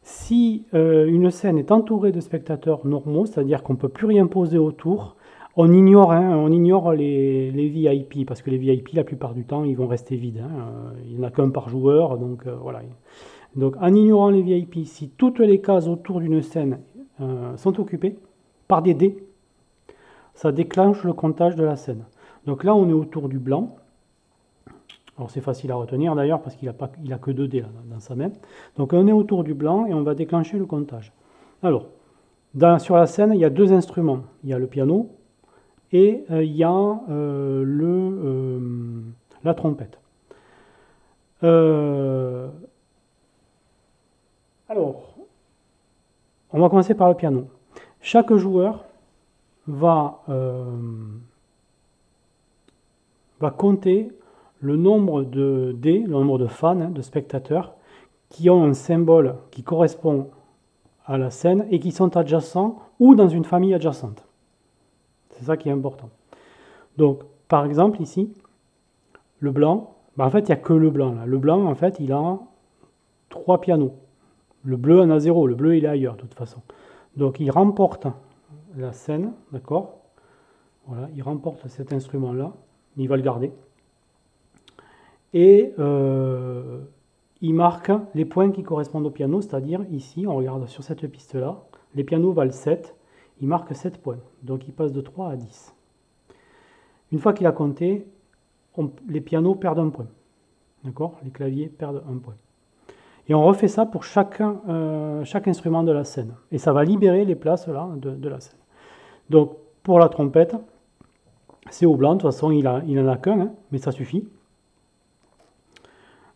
Si une scène est entourée de spectateurs normaux, c'est-à-dire qu'on ne peut plus rien poser autour, on ignore les VIP, parce que les VIP, la plupart du temps, ils vont rester vides. Il n'y en a qu'un par joueur, donc voilà. Donc en ignorant les VIP, si toutes les cases autour d'une scène sont occupées, par des dés, ça déclenche le comptage de la scène. Donc là, on est autour du blanc. Alors c'est facile à retenir d'ailleurs parce qu'il a que 2 dés là, dans sa main. Donc on est autour du blanc et on va déclencher le comptage. Alors, sur la scène, il y a 2 instruments. Il y a le piano et il y a la trompette. Alors, on va commencer par le piano. Chaque joueur va compter le nombre de dés, le nombre de fans, de spectateurs, qui ont un symbole qui correspond à la scène et qui sont adjacents ou dans une famille adjacente. C'est ça qui est important. Donc, par exemple, ici, le blanc, en fait, il n'y a que le blanc. Là. Le blanc, en fait, il a 3 pianos. Le bleu en a 0. Le bleu, il est ailleurs, de toute façon. Donc, il remporte la scène, d'accord? Voilà, il remporte cet instrument-là. Il va le garder. Et il marque les points qui correspondent au piano, c'est-à-dire ici, on regarde sur cette piste-là, les pianos valent 7, il marque 7 points. Donc, il passe de 3 à 10. Une fois qu'il a compté, les pianos perdent un point. D'accord? Les claviers perdent un point. Et on refait ça pour chaque instrument de la scène. Et ça va libérer les places là, de la scène. Donc, pour la trompette, c'est au blanc. De toute façon, il n'en a qu'un, hein, mais ça suffit.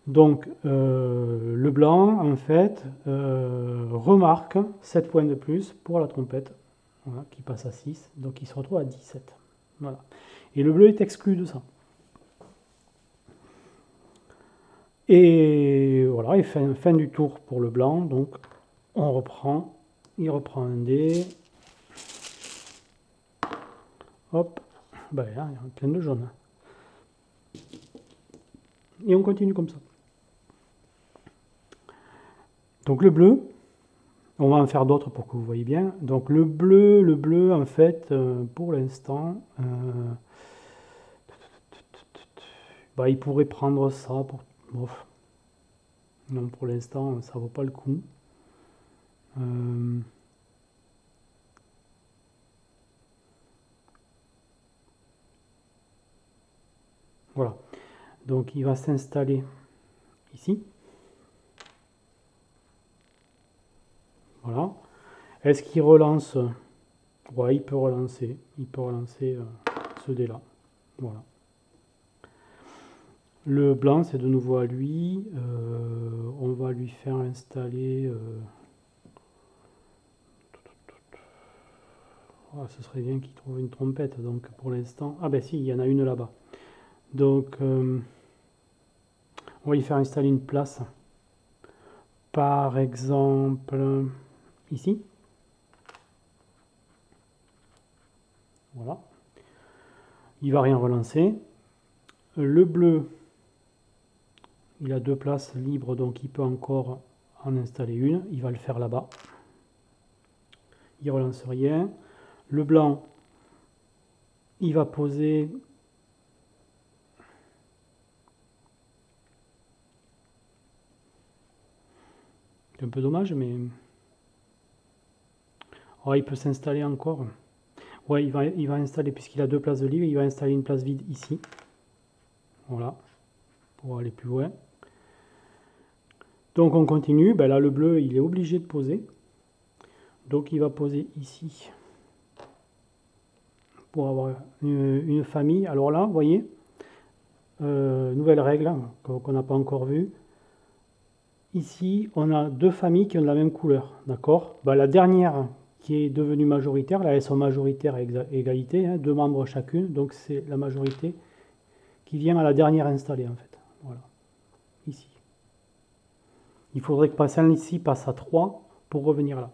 Donc, le blanc, en fait, remarque 7 points de plus pour la trompette, voilà, qui passe à 6. Donc, il se retrouve à 17. Voilà. Et le bleu est exclu de ça. Et voilà, et fin du tour pour le blanc. Donc, on reprend. Il reprend un dé. Hop. Ben là, il y a plein de jaune. Et on continue comme ça. Donc, le bleu. On va en faire d'autres pour que vous voyez bien. Donc, le bleu, en fait, pour l'instant... il pourrait prendre ça pour... Bof. Non, pour l'instant, ça vaut pas le coup. Voilà. Donc, il va s'installer ici. Voilà. Est-ce qu'il relance? Ouais, il peut relancer. Il peut relancer ce dé-là. Voilà. Le blanc, c'est de nouveau à lui. On va lui faire installer... ce serait bien qu'il trouve une trompette. Donc pour l'instant... Ah ben si, il y en a une là-bas. Donc on va lui faire installer une place. Par exemple, ici. Voilà. Il va rien relancer. Le bleu... Il a 2 places libres, donc il peut encore en installer une. Il va le faire là-bas. Il ne relance rien. Le blanc, il va poser... C'est un peu dommage, mais... Oh, il peut s'installer encore. Ouais, il va installer, puisqu'il a 2 places de libre, il va installer une place vide ici. Voilà. Pour aller plus loin. Donc on continue. Ben là, le bleu, il est obligé de poser. Donc il va poser ici. Pour avoir une famille. Alors là, vous voyez, nouvelle règle qu'on n'a pas encore vue. Ici, on a 2 familles qui ont la même couleur. D'accord? Ben, la dernière qui est devenue majoritaire, là elles sont majoritaires à égalité, hein, 2 membres chacune. Donc c'est la majorité qui vient à la dernière installée en fait. Voilà. Ici. Il faudrait que celle-ci passe à 3 pour revenir là.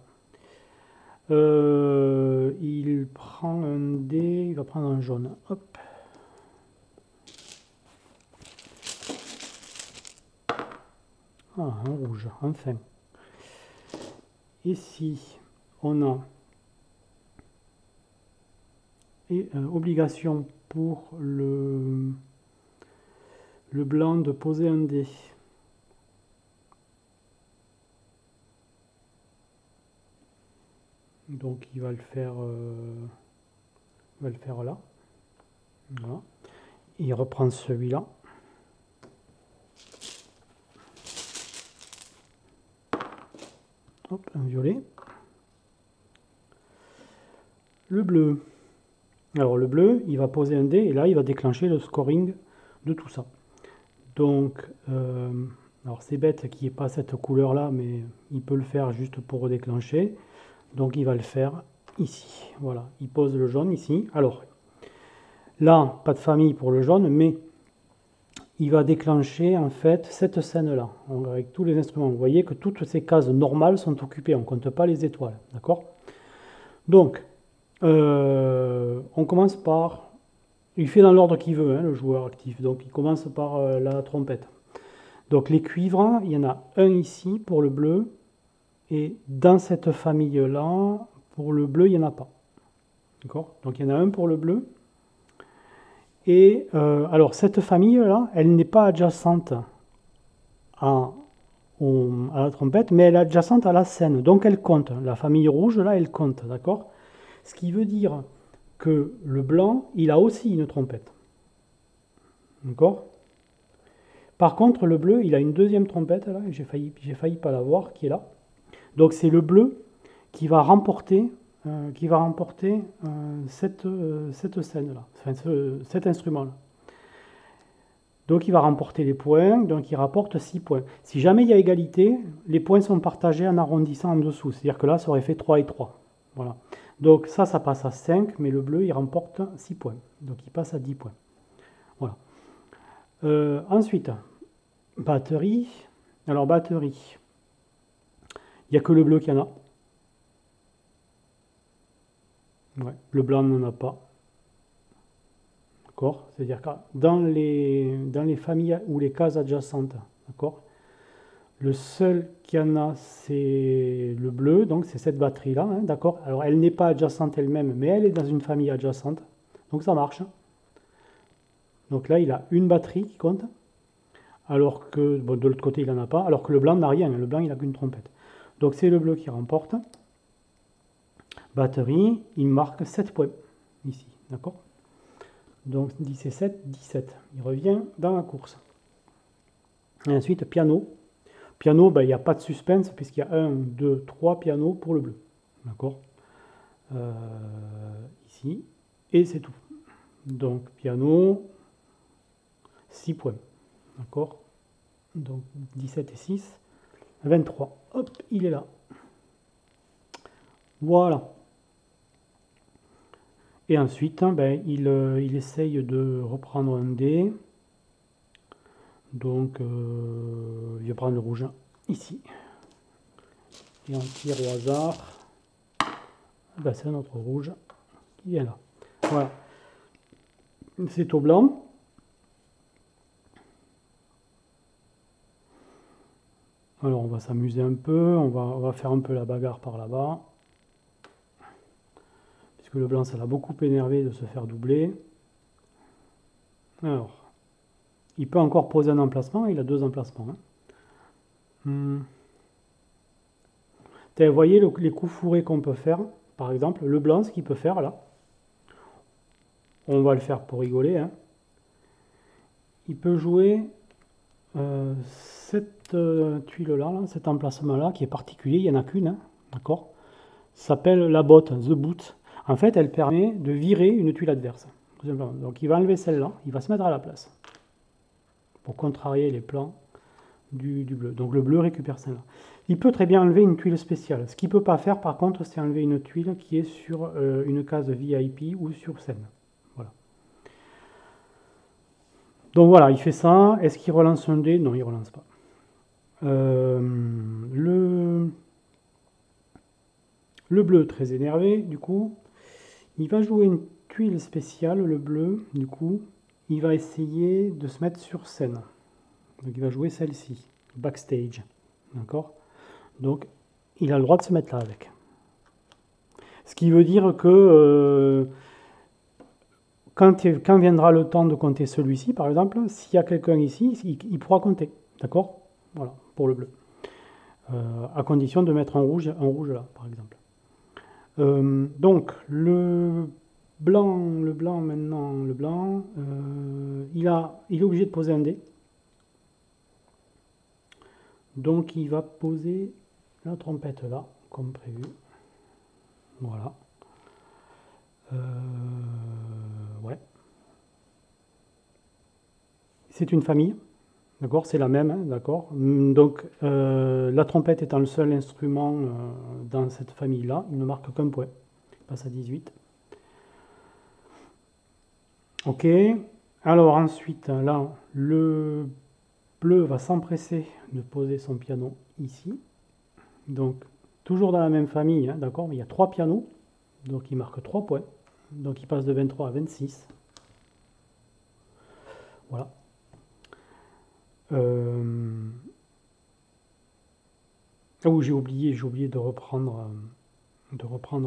Il prend un dé, il va prendre un jaune. Hop. Ah, un rouge, enfin. Ici, on a obligation pour le blanc de poser un dé. Donc il va le faire, là. Voilà. Il reprend celui-là. Hop, un violet. Le bleu. Alors le bleu, il va poser un dé et là, il va déclencher le scoring de tout ça. Donc, alors c'est bête qu'il n'y ait pas cette couleur-là, mais il peut le faire juste pour déclencher. Donc il va le faire ici. Voilà, il pose le jaune ici. Alors, là, pas de famille pour le jaune, mais il va déclencher en fait cette scène-là, avec tous les instruments. Vous voyez que toutes ces cases normales sont occupées, on ne compte pas les étoiles, d'accord? Donc, on commence par... Il fait dans l'ordre qu'il veut, hein, le joueur actif, donc il commence par la trompette. Donc les cuivres, il y en a un ici pour le bleu, et dans cette famille-là, pour le bleu, il n'y en a pas. D'accord? Donc il y en a un pour le bleu. Et alors cette famille-là, elle n'est pas adjacente à la trompette, mais elle est adjacente à la scène, donc elle compte. La famille rouge, là, elle compte, d'accord? Ce qui veut dire que le blanc, il a aussi une trompette. D'accord? Par contre, le bleu, il a une deuxième trompette, là, et j'ai failli pas la voir, qui est là. Donc c'est le bleu qui va remporter, cette scène-là, enfin, cet instrument-là. Donc il va remporter les points, donc il rapporte 6 points. Si jamais il y a égalité, les points sont partagés en arrondissant en dessous. C'est-à-dire que là, ça aurait fait 3 et 3. Voilà. Donc ça passe à 5, mais le bleu, il remporte 6 points. Donc il passe à 10 points. Voilà. Ensuite, batterie. Alors batterie, il n'y a que le bleu qui en a. Ouais, le blanc n'en a pas. D'accord? C'est-à-dire que dans les familles ou les cases adjacentes, d'accord? Le seul qui en a, c'est le bleu, donc c'est cette batterie-là, hein, d'accord? Alors elle n'est pas adjacente elle-même, mais elle est dans une famille adjacente, donc ça marche. Donc là, il a une batterie qui compte, alors que bon, de l'autre côté, il n'en a pas, alors que le blanc n'a rien, le blanc, il n'a qu'une trompette. Donc c'est le bleu qui remporte. Batterie, il marque 7 points, ici, d'accord? Donc 17, 17, il revient dans la course. Et ensuite, piano. Piano, ben, il n'y a pas de suspense puisqu'il y a 1, 2, 3 pianos pour le bleu. D'accord? Ici. Et c'est tout. Donc piano, 6 points. D'accord? Donc 17 et 6, 23. Hop, il est là. Voilà. Et ensuite, ben, il essaye de reprendre un dé. Donc, il va prendre le rouge ici. Et on tire au hasard. Ben, c'est un autre rouge qui vient là. Voilà. C'est au blanc. Alors, on va s'amuser un peu. On va faire un peu la bagarre par là-bas. Puisque le blanc, ça l'a beaucoup énervé de se faire doubler. Alors, il peut encore poser un emplacement. Il a 2 emplacements. Hein. Vous voyez les coups fourrés qu'on peut faire. Par exemple, le blanc, ce qu'il peut faire là. On va le faire pour rigoler. Hein. Il peut jouer cette tuile-là, cet emplacement-là, qui est particulier. Il n'y en a qu'une. Hein, d'accord? S'appelle la botte, the boot. En fait, elle permet de virer une tuile adverse. Tout simplement. Donc il va enlever celle-là. Il va se mettre à la place. Pour contrarier les plans du bleu. Donc le bleu récupère celle-là. Il peut très bien enlever une tuile spéciale. Ce qu'il ne peut pas faire, par contre, c'est enlever une tuile qui est sur une case VIP ou sur scène. Voilà. Donc voilà, il fait ça. Est-ce qu'il relance un dé? Non, il ne relance pas. Le bleu, très énervé, du coup, il va jouer une tuile spéciale, le bleu, du coup, il va essayer de se mettre sur scène. Donc il va jouer celle-ci, backstage. D'accord? Donc, il a le droit de se mettre là avec. Ce qui veut dire que quand viendra le temps de compter celui-ci, par exemple, s'il y a quelqu'un ici, il pourra compter. D'accord? Voilà, pour le bleu. À condition de mettre un rouge là, par exemple. Donc, le blanc maintenant, il est obligé de poser un dé. Donc, il va poser la trompette là, comme prévu. Voilà. Ouais. C'est une famille. D'accord, c'est la même, hein, d'accord. Donc, la trompette étant le seul instrument dans cette famille-là, il ne marque qu'un point. Il passe à 18. Ok. Alors ensuite, là, le bleu va s'empresser de poser son piano ici. Donc, toujours dans la même famille, hein, d'accord, mais il y a 3 pianos. Donc, il marque 3 points. Donc, il passe de 23 à 26. Voilà. Ah oui, j'ai oublié de reprendre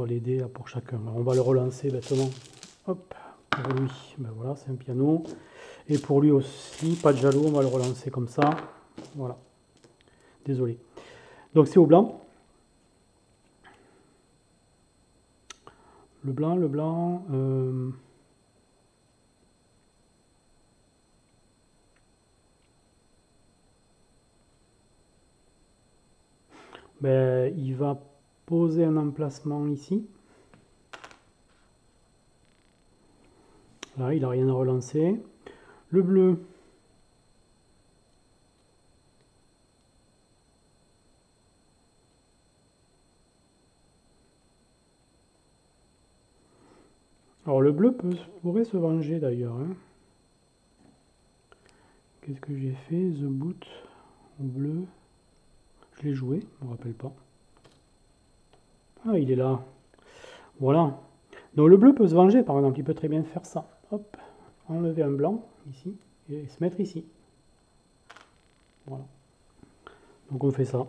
les dés pour chacun. Alors, on va le relancer bêtement. Hop, pour lui, ben voilà, c'est un piano. Et pour lui aussi, pas de jaloux, on va le relancer comme ça. Voilà. Désolé. Donc c'est au blanc. Le blanc. Ben, il va poser un emplacement ici. Là, il n'a rien à relancer. Le bleu. Alors le bleu pourrait se venger d'ailleurs. Hein. Qu'est-ce que j'ai fait? The boot au bleu. Je l'ai joué, je ne me rappelle pas. Ah, il est là. Voilà. Donc le bleu peut se venger par exemple. Il peut très bien faire ça. Hop. Enlever un blanc ici et se mettre ici. Voilà. Donc on fait ça.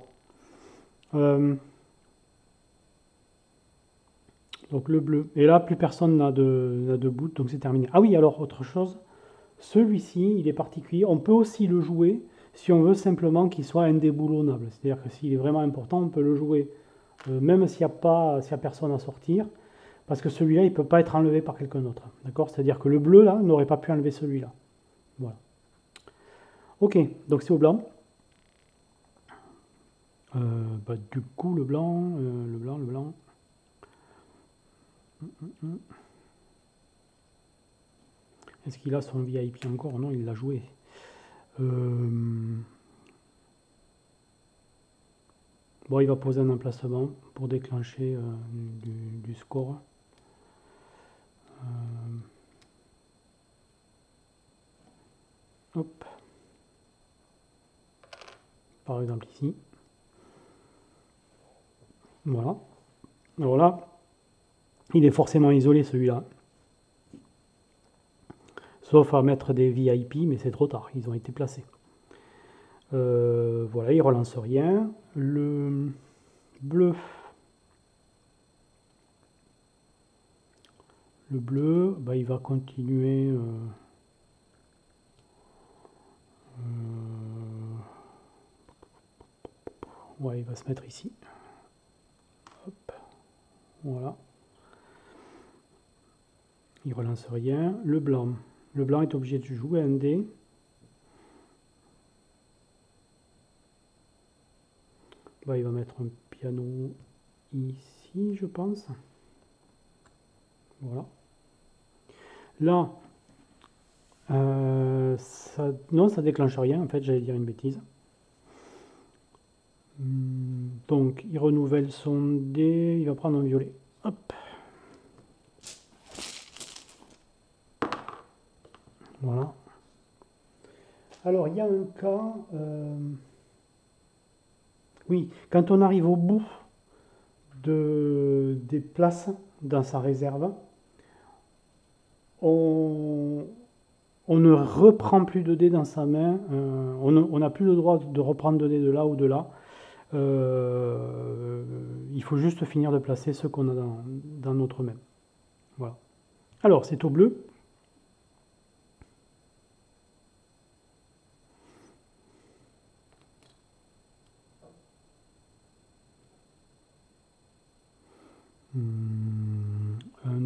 Donc le bleu. Et là, plus personne n'a de boot, donc c'est terminé. Ah oui, alors autre chose. Celui-ci, il est particulier. On peut aussi le jouer si on veut simplement qu'il soit indéboulonnable. C'est-à-dire que s'il est vraiment important, on peut le jouer même s'il n'y a personne à sortir. Parce que celui-là, il ne peut pas être enlevé par quelqu'un d'autre. D'accord? C'est-à-dire que le bleu, là, n'aurait pas pu enlever celui-là. Voilà. Ok, donc c'est au blanc. Bah, du coup, le blanc. Est-ce qu'il a son VIP encore? Non, il l'a joué. Bon, il va poser un emplacement pour déclencher du score. Hop. Par exemple ici. Voilà. Alors là, il est forcément isolé celui-là. Sauf à mettre des VIP, mais c'est trop tard, ils ont été placés. Voilà, il relance rien. Le bleu. Le bleu, bah, il va continuer. Ouais, il va se mettre ici. Hop. Voilà. Il relance rien. Le blanc. Le blanc est obligé de jouer un dé. Bah, il va mettre un piano ici, je pense. Voilà. Là, non, ça déclenche rien. En fait, j'allais dire une bêtise. Donc, il renouvelle son dé. Il va prendre un violet. Hop. Voilà. Alors, il y a un cas... oui, quand on arrive au bout des places dans sa réserve, on ne reprend plus de dés dans sa main. On n'a plus le droit de reprendre de dés de là ou de là. Il faut juste finir de placer ceux qu'on a dans notre main. Voilà. Alors, c'est au bleu.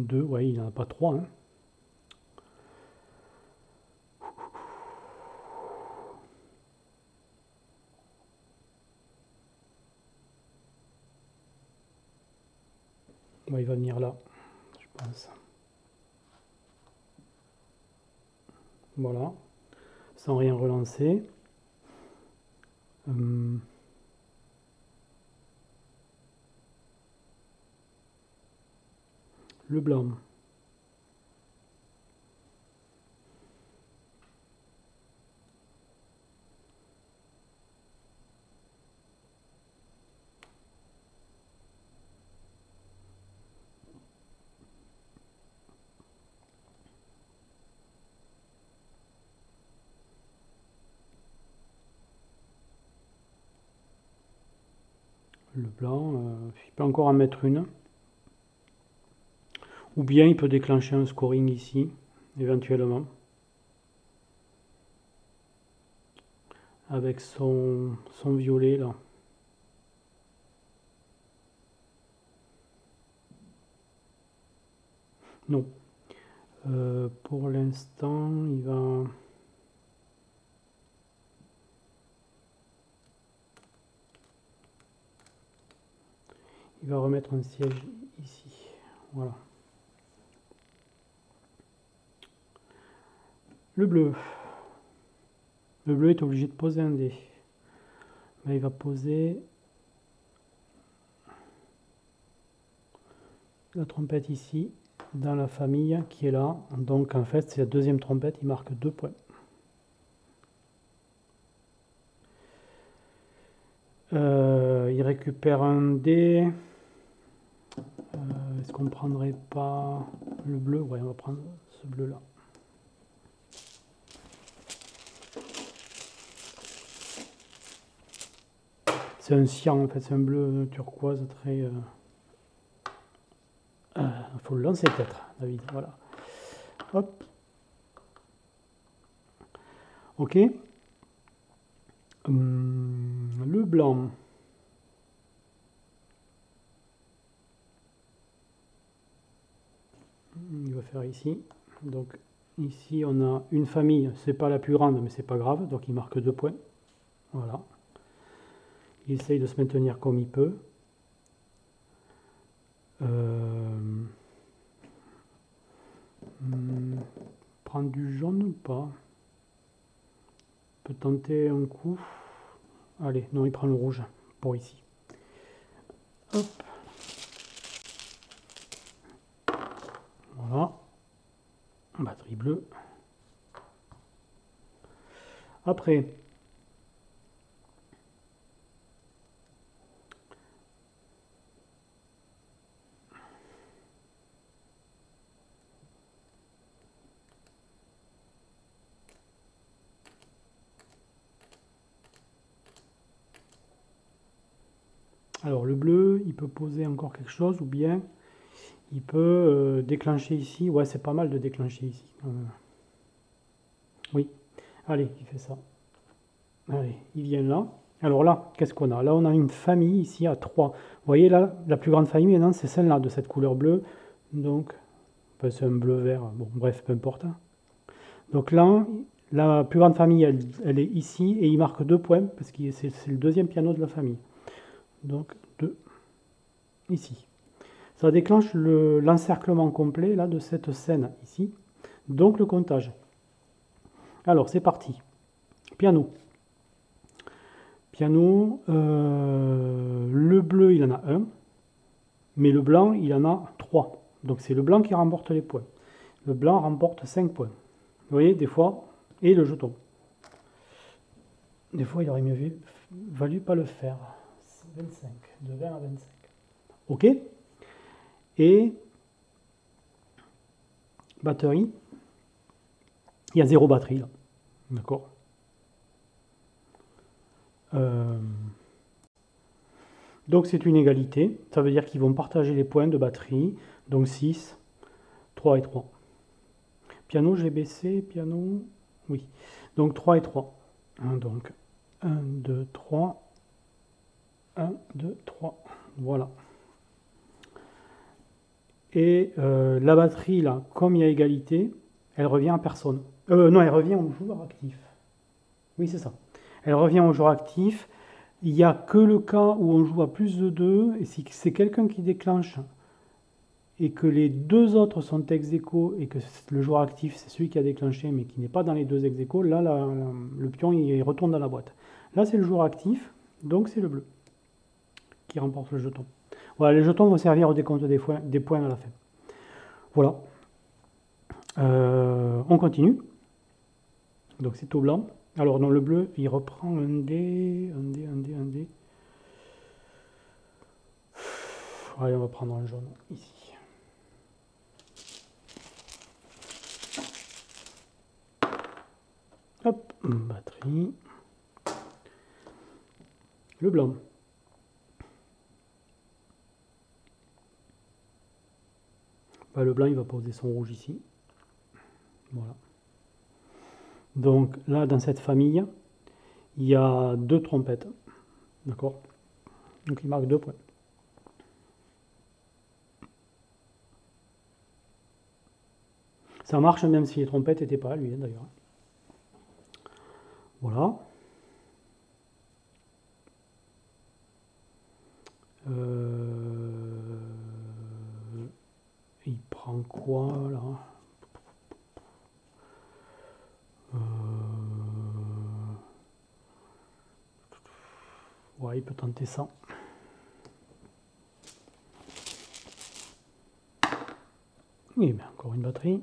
2, ouais, il n'en a pas 3. Hein. Bon, il va venir là, je pense. Voilà, sans rien relancer. Le blanc. Le blanc, il peut encore en mettre une. Ou bien il peut déclencher un scoring ici, éventuellement. Avec son violet là. Non. Pour l'instant, il va remettre un siège ici. Voilà. Le bleu. Le bleu est obligé de poser un dé. Là, il va poser la trompette ici, dans la famille qui est là. Donc en fait, c'est la deuxième trompette, il marque 2 points. Il récupère un dé. Est-ce qu'on ne prendrait pas le bleu? Ouais, on va prendre ce bleu là. C'est un cyan en fait, c'est un bleu turquoise très... faut le lancer peut-être, David, voilà. Hop. Ok. Le blanc. Il va faire ici. Donc ici on a une famille, c'est pas la plus grande mais c'est pas grave, donc il marque 2 points. Voilà. Il essaye de se maintenir comme il peut. Prendre du jaune ou pas? Peut tenter un coup. Allez, non, il prend le rouge pour ici. Hop. Voilà. Batterie bleue. Après, alors le bleu, il peut poser encore quelque chose ou bien il peut déclencher ici. Ouais, c'est pas mal de déclencher ici. Oui, allez, il fait ça. Allez, il vient là. Alors là, qu'est-ce qu'on a? Là, on a une famille ici à 3. Vous voyez là, la plus grande famille maintenant, c'est celle-là, de cette couleur bleue. Donc, enfin, c'est un bleu vert. Bon, bref, peu importe. Donc là, la plus grande famille, elle est ici et il marque 2 points parce que c'est le deuxième piano de la famille. Donc 2 ici. Ça déclenche l'encerclement complet là, de cette scène ici. Donc le comptage. Alors c'est parti. Piano. Piano. Le bleu il en a 1. Mais le blanc il en a 3. Donc c'est le blanc qui remporte les points. Le blanc remporte 5 points. Vous voyez, des fois, et le jeton. Des fois, il aurait mieux valu pas le faire. 25, de 20 à 25. Ok. Et batterie. Il y a 0 batterie là. D'accord. Donc c'est une égalité. Ça veut dire qu'ils vont partager les points de batterie. Donc 6, 3 et 3. Piano, j'ai baissé. Piano, oui. Donc 3 et 3. Donc 1, 2, 3. 1, 2, 3. Voilà. Et la batterie, là, comme il y a égalité, elle revient à personne. Non, elle revient au joueur actif. Oui, c'est ça. Elle revient au joueur actif. Il n'y a que le cas où on joue à plus de 2, et si c'est quelqu'un qui déclenche et que les deux autres sont ex aequo et que le joueur actif c'est celui qui a déclenché mais qui n'est pas dans les deux ex aequo, là le pion il retourne dans la boîte. Là c'est le joueur actif, donc c'est le bleu qui remporte le jeton. Voilà, les jetons vont servir au décompte des points à la fin. Voilà. On continue. Donc c'est au blanc. Alors dans le bleu, il reprend un dé, un dé, un dé, un dé. Allez, on va prendre un jaune ici. Hop, batterie. Le blanc. Bah, le blanc, il va poser son rouge ici. Voilà. Donc là, dans cette famille, il y a 2 trompettes. D'accord? Donc il marque 2 points. Ça marche même si les trompettes n'étaient pas à lui, hein, d'ailleurs. Voilà. Il prend quoi là? Ouais, il peut tenter ça. Oui, mais encore une batterie.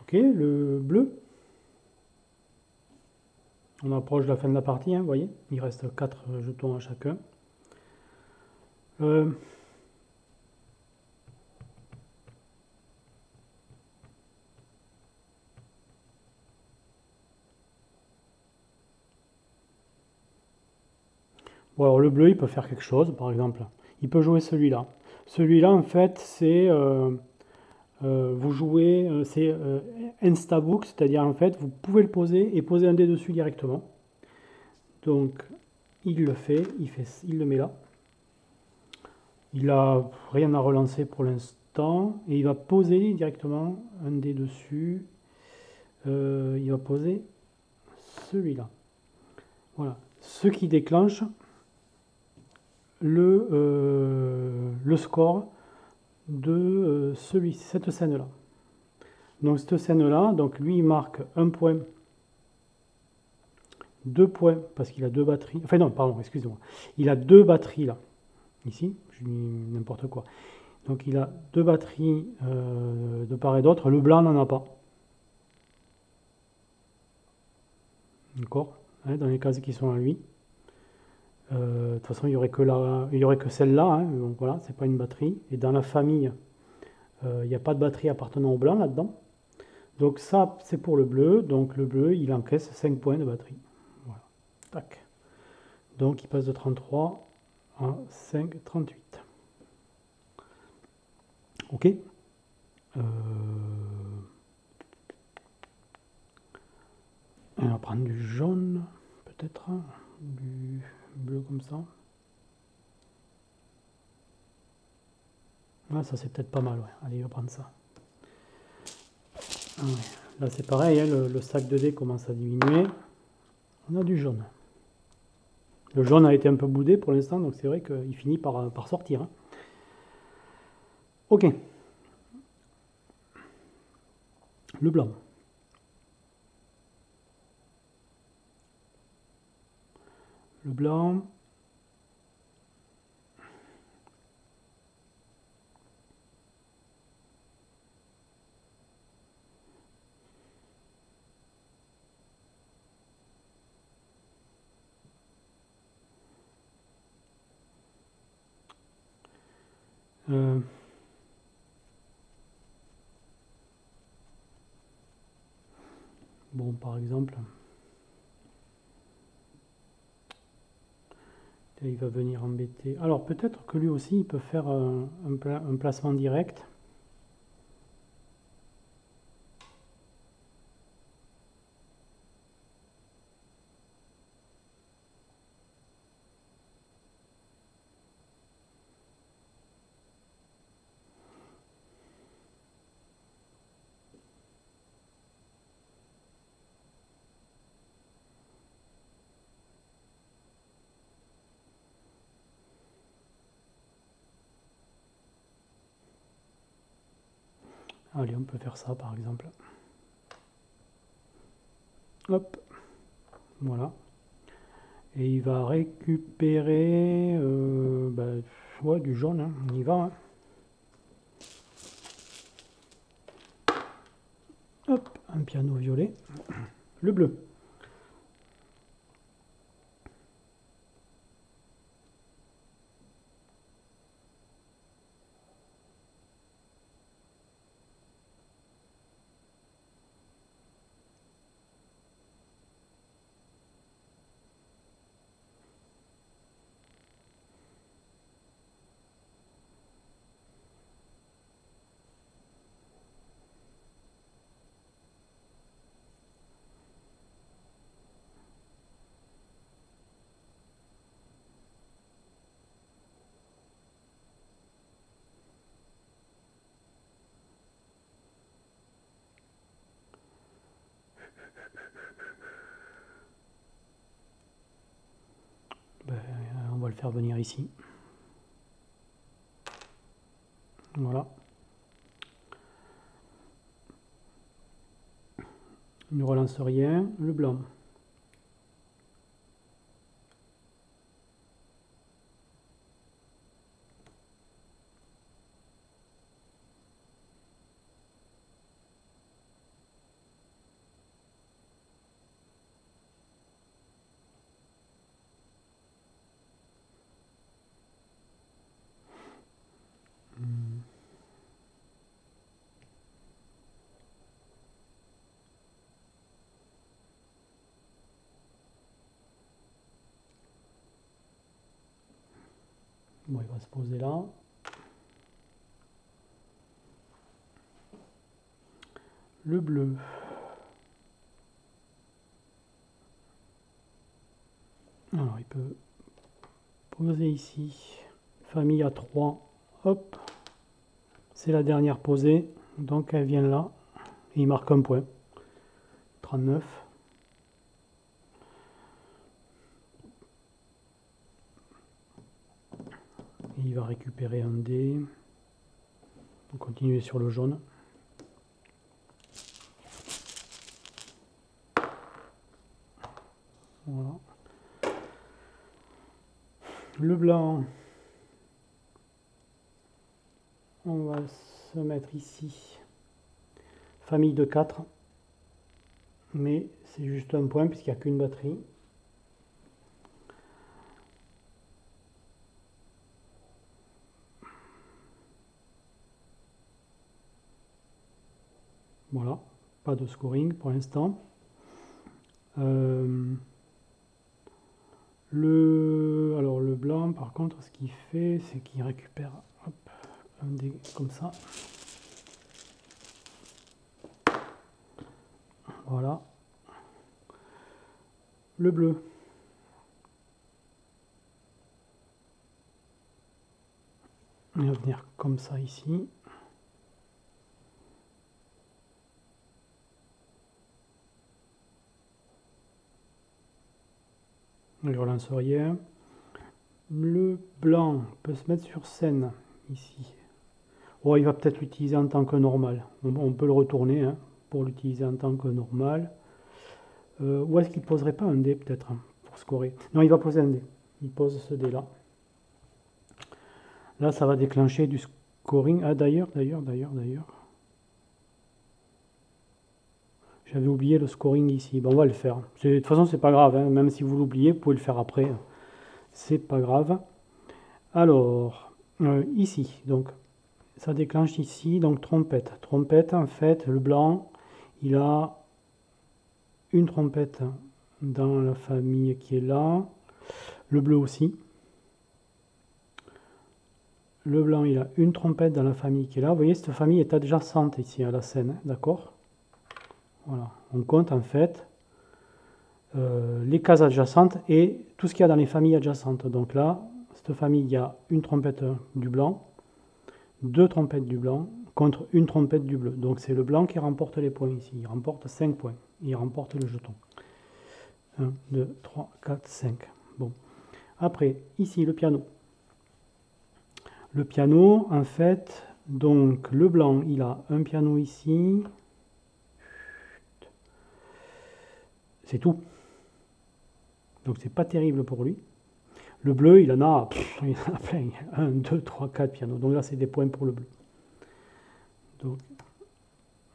Ok, le bleu. On approche de la fin de la partie, hein, vous voyez. Il reste 4 jetons à chacun. Bon, alors le bleu, il peut faire quelque chose, par exemple. Il peut jouer celui-là. Celui-là, en fait, c'est... vous jouez, c'est instabook, c'est-à-dire en fait, vous pouvez le poser et poser un dé dessus directement. Donc, il le fait, il le met là. Il n'a rien à relancer pour l'instant et il va poser directement un dé dessus. Il va poser celui-là. Voilà. Ce qui déclenche le score de cette scène-là. Donc cette scène-là, donc lui il marque 1 point, 2 points, parce qu'il a 2 batteries. Enfin non, pardon, excusez-moi. Il a 2 batteries là. Ici, je dis n'importe quoi. Donc il a 2 batteries de part et d'autre. Le blanc n'en a pas. D'accord, hein, dans les cases qui sont à lui. De toute façon, il n'y aurait que celle-là. Hein, donc voilà, c'est pas une batterie. Et dans la famille, il n'y a pas de batterie appartenant au blanc là-dedans. Donc ça, c'est pour le bleu. Donc le bleu, il encaisse 5 points de batterie. Voilà. Tac. Donc il passe de 33 à 5, 38. Ok. On va prendre du jaune, peut-être. Du bleu comme ça. Ah, ça c'est peut-être pas mal, ouais. Allez, on va prendre ça. Ah, ouais. Là c'est pareil, hein, le sac de dés commence à diminuer. On a du jaune. Le jaune a été un peu boudé pour l'instant, donc c'est vrai qu'il finit par sortir. Hein. Ok. Le blanc. Le blanc. Bon, par exemple, il va venir embêter. Alors, peut-être que lui aussi, il peut faire un placement direct. Allez, on peut faire ça par exemple. Hop, voilà. Et il va récupérer ouais, du jaune, hein. On y va. Hein. Hop, un piano violet. Le bleu. On va le faire venir ici. Voilà. Il ne relance rien. Le blanc. Bon, il va se poser là. Le bleu. Alors, il peut poser ici. Famille à 3. Hop. C'est la dernière posée. Donc, elle vient là. Et il marque un point. 39. Et il va récupérer un dé. On continue sur le jaune. Voilà. Le blanc, on va se mettre ici. Famille de 4. Mais c'est juste un point puisqu'il n'y a qu'une batterie. Voilà, pas de scoring pour l'instant. Alors le blanc, par contre, ce qu'il fait, c'est qu'il récupère hop, un dé comme ça. Voilà. Le bleu. Il va venir comme ça ici. Je relance rien. Le blanc peut se mettre sur scène ici. Oh, il va peut-être l'utiliser en tant que normal. On peut le retourner hein, pour l'utiliser en tant que normal. Ou est-ce qu'il ne poserait pas un dé peut-être hein, pour scorer? Non, il va poser un dé. Il pose ce dé là. Là, ça va déclencher du scoring. Ah, d'ailleurs. J'avais oublié le scoring ici. Bon, on va le faire. De toute façon, c'est pas grave. Hein. Même si vous l'oubliez, vous pouvez le faire après. C'est pas grave. Alors, ici, donc, ça déclenche ici. Donc, trompette. Trompette, en fait, le blanc, il a une trompette dans la famille qui est là. Le bleu aussi. Le blanc, il a une trompette dans la famille qui est là. Vous voyez, cette famille est adjacente ici à la scène, hein, d'accord? Voilà, on compte en fait les cases adjacentes et tout ce qu'il y a dans les familles adjacentes. Donc là, cette famille, il y a une trompette du blanc, deux trompettes du blanc contre une trompette du bleu. Donc c'est le blanc qui remporte les points ici. Il remporte 5 points. Il remporte le jeton. 1, 2, 3, 4, 5. Bon. Après, ici, le piano. Le piano, en fait, Donc le blanc, il a un piano ici. C'est tout. Donc c'est pas terrible pour lui. Le bleu, il en a, il en a plein. 1, 2, 3, 4 pianos. Donc là, c'est des points pour le bleu. Donc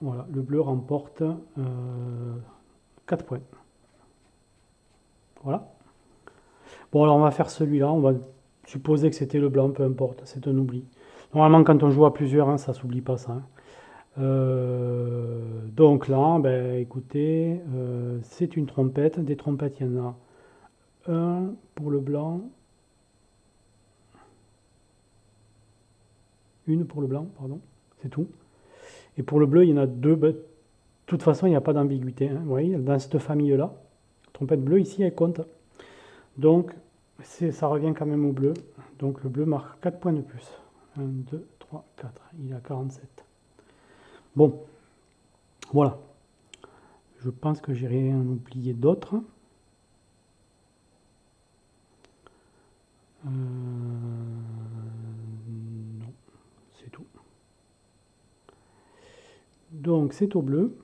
voilà, le bleu remporte 4 points. Voilà. Bon, alors on va faire celui-là. On va supposer que c'était le blanc, peu importe. C'est un oubli. Normalement, quand on joue à plusieurs, hein, ça s'oublie pas ça. Hein. Donc là, ben, écoutez, c'est une trompette. Des trompettes, il y en a un pour le blanc. Une pour le blanc, pardon. C'est tout. Et pour le bleu, il y en a deux. Ben, de toute façon, il n'y a pas d'ambiguïté. Hein. Vous voyez, dans cette famille-là, trompette bleue, ici, elle compte. Donc, ça revient quand même au bleu. Donc, le bleu marque 4 points de plus. 1, 2, 3, 4. Il a 47. Bon, voilà. Je pense que j'ai rien oublié d'autre. Non, c'est tout. Donc, c'est au bleu.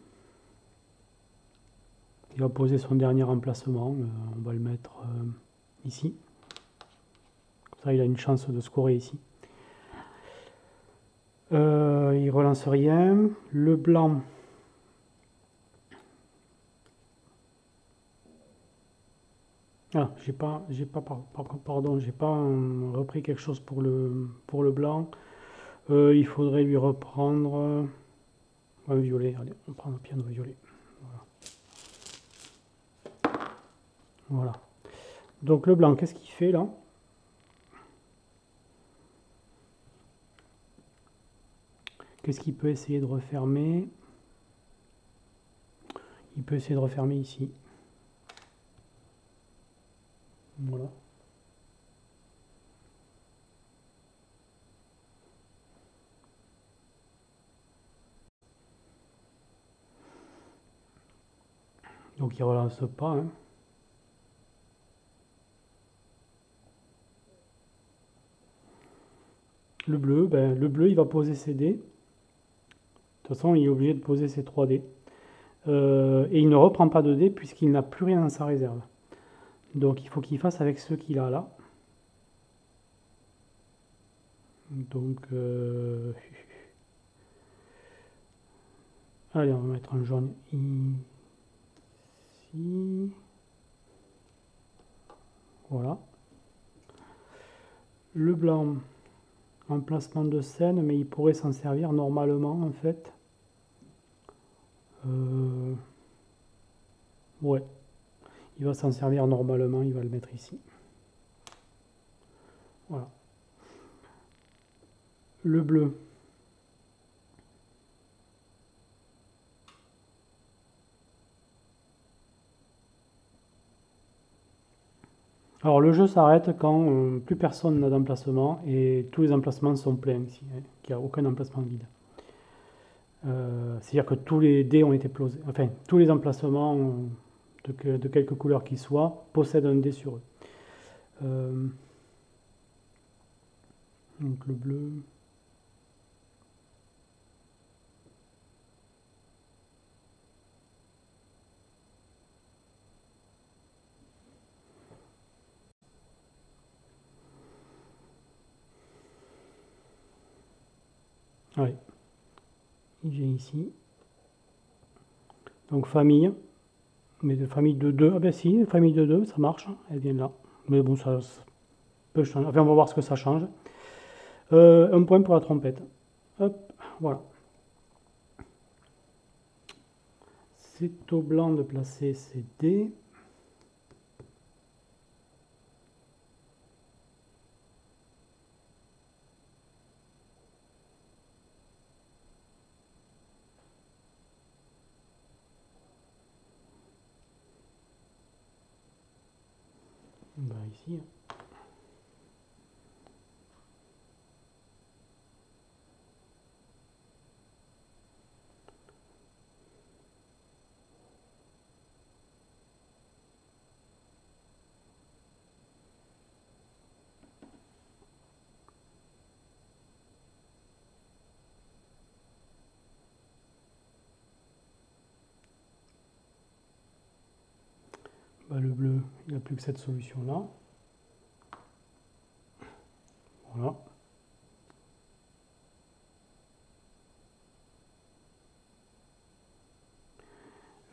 Il va poser son dernier emplacement. On va le mettre ici. Comme ça, il a une chance de scorer ici. Il relance rien. Le blanc. Ah, j'ai pas repris quelque chose pour le blanc. Il faudrait lui reprendre un violet. Allez, on prend un piano violet. Voilà. Donc le blanc, qu'est-ce qu'il fait là? Qu'est-ce qu'il peut essayer de refermer? Il peut essayer de refermer ici. Voilà. Donc il relance pas. Hein. Le bleu, ben, le bleu, il va poser ses dés. De toute façon, il est obligé de poser ses 3 dés. Et il ne reprend pas de dés puisqu'il n'a plus rien dans sa réserve. Donc il faut qu'il fasse avec ce qu'il a là. Donc, allez, on va mettre un jaune ici. Voilà. Le blanc, emplacement de scène, mais il pourrait s'en servir normalement en fait. Ouais. Il va s'en servir normalement, il va le mettre ici. Voilà. Le bleu. Alors le jeu s'arrête quand plus personne n'a d'emplacement et tous les emplacements sont pleins ici, hein, qu'il n'y a aucun emplacement vide. C'est-à-dire que tous les dés ont été posés, enfin tous les emplacements de quelque couleur qu'ils soient possèdent un dé sur eux. Donc le bleu. Ouais. Il vient ici. Donc famille. Mais de famille de 2. Ah ben si, famille de 2, ça marche. Elle vient là. Mais bon, ça peut changer. Enfin, on va voir ce que ça change. Un point pour la trompette. Hop, voilà. C'est au blanc de placer ses dés. Ben ici. le bleu, il n'a plus que cette solution-là. Voilà.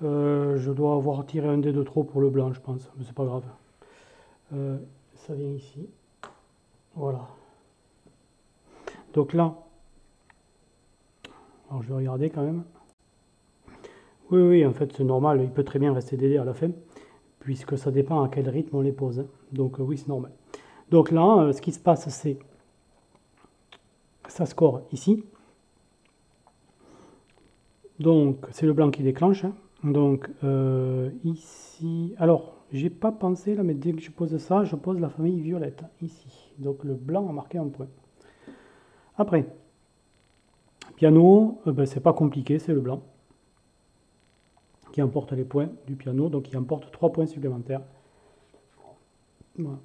Je dois avoir tiré un dé de trop pour le blanc, je pense, mais c'est pas grave. Ça vient ici. Voilà. Donc là, alors je vais regarder quand même. Oui, oui, en fait, c'est normal, il peut très bien rester des dés à la fin, puisque ça dépend à quel rythme on les pose. Donc oui, c'est normal. Donc là, ce qui se passe, c'est ça score ici. Donc c'est le blanc qui déclenche. Donc ici, alors j'ai pas pensé là, mais dès que je pose ça, je pose la famille violette ici. Donc le blanc a marqué un point. Après, piano, c'est pas compliqué, c'est le blanc qui emporte les points du piano, donc il emporte 3 points supplémentaires. Voilà.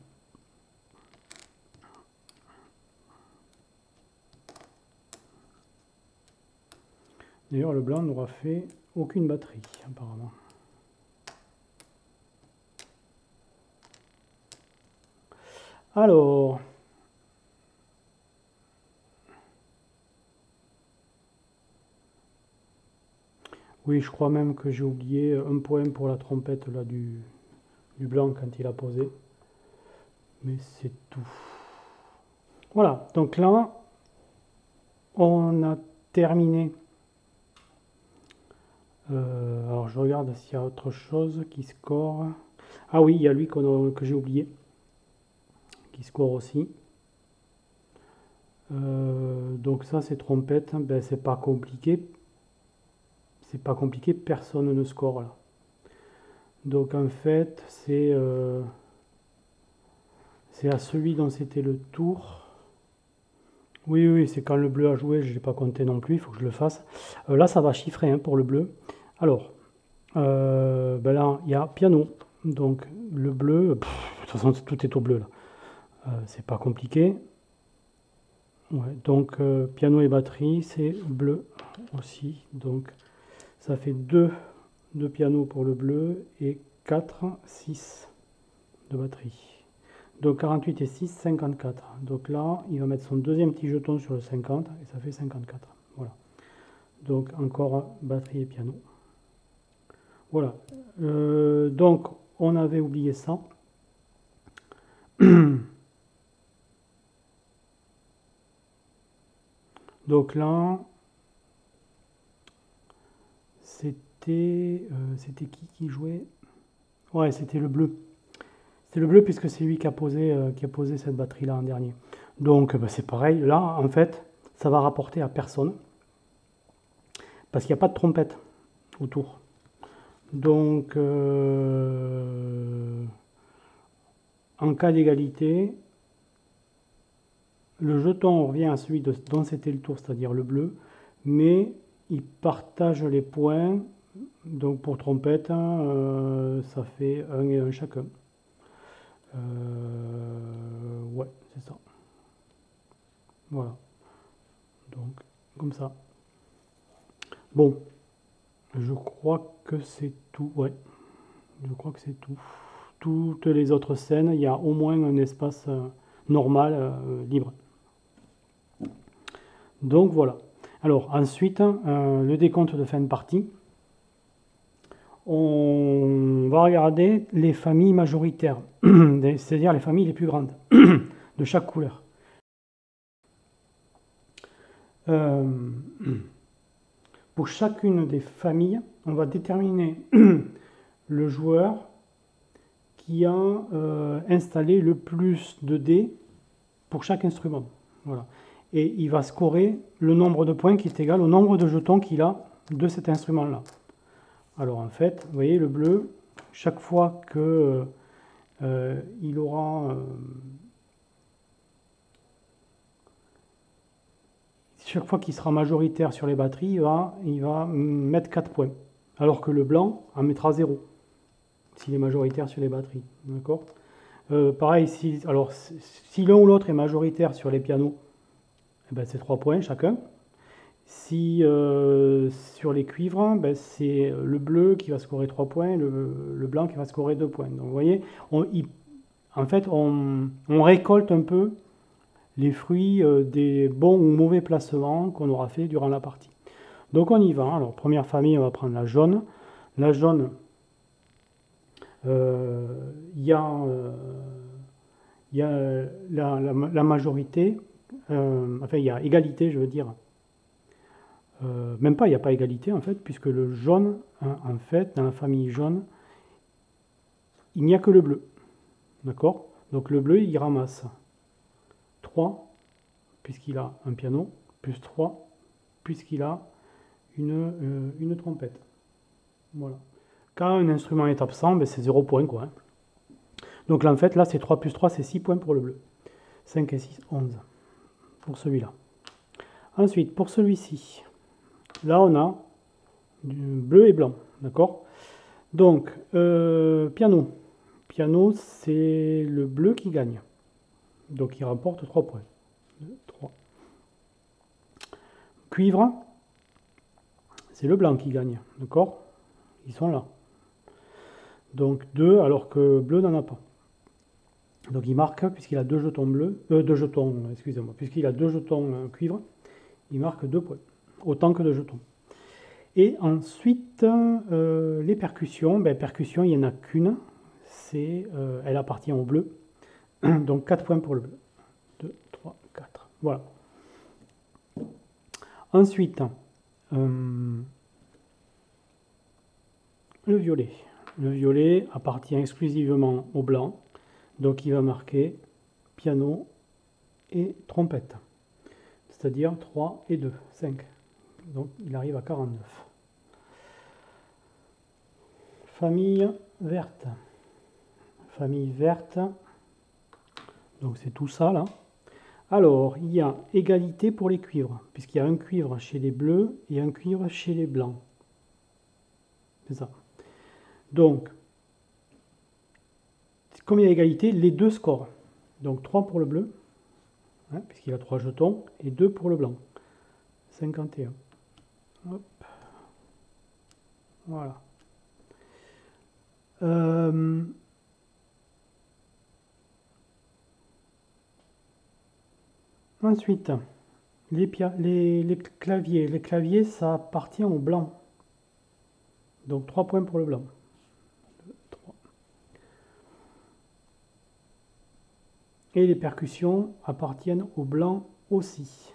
D'ailleurs, le blanc n'aura fait aucune batterie, apparemment. Alors, oui, je crois même que j'ai oublié un point pour la trompette là, du blanc quand il a posé. Mais c'est tout. Voilà, donc là, on a terminé. Alors je regarde s'il y a autre chose qui score. Ah oui, il y a lui que j'ai oublié, qui score aussi. Donc ça c'est trompette, ben, c'est pas compliqué. C'est pas compliqué, personne ne score là. Donc en fait c'est à celui dont c'était le tour. Oui, oui, c'est quand le bleu a joué, je ne l'ai pas compté non plus, il faut que je le fasse. Là ça va chiffrer hein, pour le bleu. Alors, ben là il y a piano. Donc le bleu, de toute façon tout est au bleu là. C'est pas compliqué. Ouais, donc piano et batterie, c'est bleu aussi. Donc ça fait 2 de piano pour le bleu et 4, 6 de batterie. Donc 48 et 6, 54. Donc là, il va mettre son deuxième petit jeton sur le 50 et ça fait 54. Voilà. Donc encore batterie et piano. Voilà. Donc on avait oublié ça. Donc là, c'était qui jouait? Ouais, c'était le bleu. C'était le bleu puisque c'est lui qui a posé cette batterie-là en dernier. Donc bah, c'est pareil. Là, en fait, ça va rapporter à personne parce qu'il n'y a pas de trompette autour. Donc, en cas d'égalité, le jeton revient à celui dont c'était le tour, c'est-à-dire le bleu, mais il partage les points. Donc pour trompette, ça fait 1 et 1 chacun. Ouais, c'est ça. Voilà. Donc, comme ça. Bon, je crois que c'est tout. Ouais, je crois que c'est tout. Toutes les autres scènes, il y a au moins un espace normal, libre. Donc voilà. Alors ensuite, le décompte de fin de partie. On va regarder les familles majoritaires, c'est-à-dire les familles les plus grandes de chaque couleur. Pour chacune des familles, on va déterminer le joueur qui a installé le plus de dés pour chaque instrument. Voilà. Et il va scorer le nombre de points qui est égal au nombre de jetons qu'il a de cet instrument-là. Alors en fait, vous voyez le bleu, chaque fois que il aura chaque fois qu'il sera majoritaire sur les batteries, il va mettre 4 points. Alors que le blanc en mettra 0 s'il est majoritaire sur les batteries. D'accord. Pareil, si l'un ou l'autre est majoritaire sur les pianos, eh ben c'est 3 points chacun. Si sur les cuivres, ben, c'est le bleu qui va scorer 3 points, le blanc qui va scorer 2 points. Donc vous voyez, en fait, on récolte un peu les fruits des bons ou mauvais placements qu'on aura fait durant la partie. Donc on y va. Alors première famille, on va prendre la jaune. La jaune, il y a la majorité, enfin il y a égalité, je veux dire. Même pas, il n'y a pas égalité en fait, puisque le jaune, hein, en fait, dans la famille jaune, il n'y a que le bleu. D'accord? Donc le bleu, il ramasse 3, puisqu'il a un piano, plus 3, puisqu'il a une trompette. Voilà. Quand un instrument est absent, ben c'est 0 point, quoi. Hein. Donc là, en fait, là, c'est 3 plus 3, c'est 6 points pour le bleu. 5 et 6, 11 pour celui-là. Ensuite, pour celui-ci, là, on a du bleu et blanc. D'accord? Donc, piano. Piano, c'est le bleu qui gagne. Donc, il rapporte 3 points. 2, 3. Cuivre, c'est le blanc qui gagne. D'accord? Ils sont là. Donc 2, alors que bleu n'en a pas. Donc il marque, puisqu'il a 2 jetons bleus, 2 jetons, excusez-moi, puisqu'il a 2 jetons cuivre, il marque 2 points, autant que de jetons. Et ensuite, les percussions, ben, percussion, il n'y en a qu'une, elle appartient au bleu, donc 4 points pour le bleu. 2, 3, 4, voilà. Ensuite, le violet. Le violet appartient exclusivement au blanc, donc il va marquer piano et trompette, c'est-à-dire 3 et 2, 5. Donc il arrive à 49. Famille verte. Famille verte, donc c'est tout ça là. Alors, il y a égalité pour les cuivres, puisqu'il y a un cuivre chez les bleus et un cuivre chez les blancs. C'est ça. Donc, comme il y a égalité, les deux scores. Donc 3 pour le bleu, hein, puisqu'il a 3 jetons, et 2 pour le blanc. 51. Hop. Voilà. Ensuite, les claviers. Les claviers, ça appartient au blanc. Donc 3 points pour le blanc. 2, 3. Et les percussions appartiennent au blanc aussi.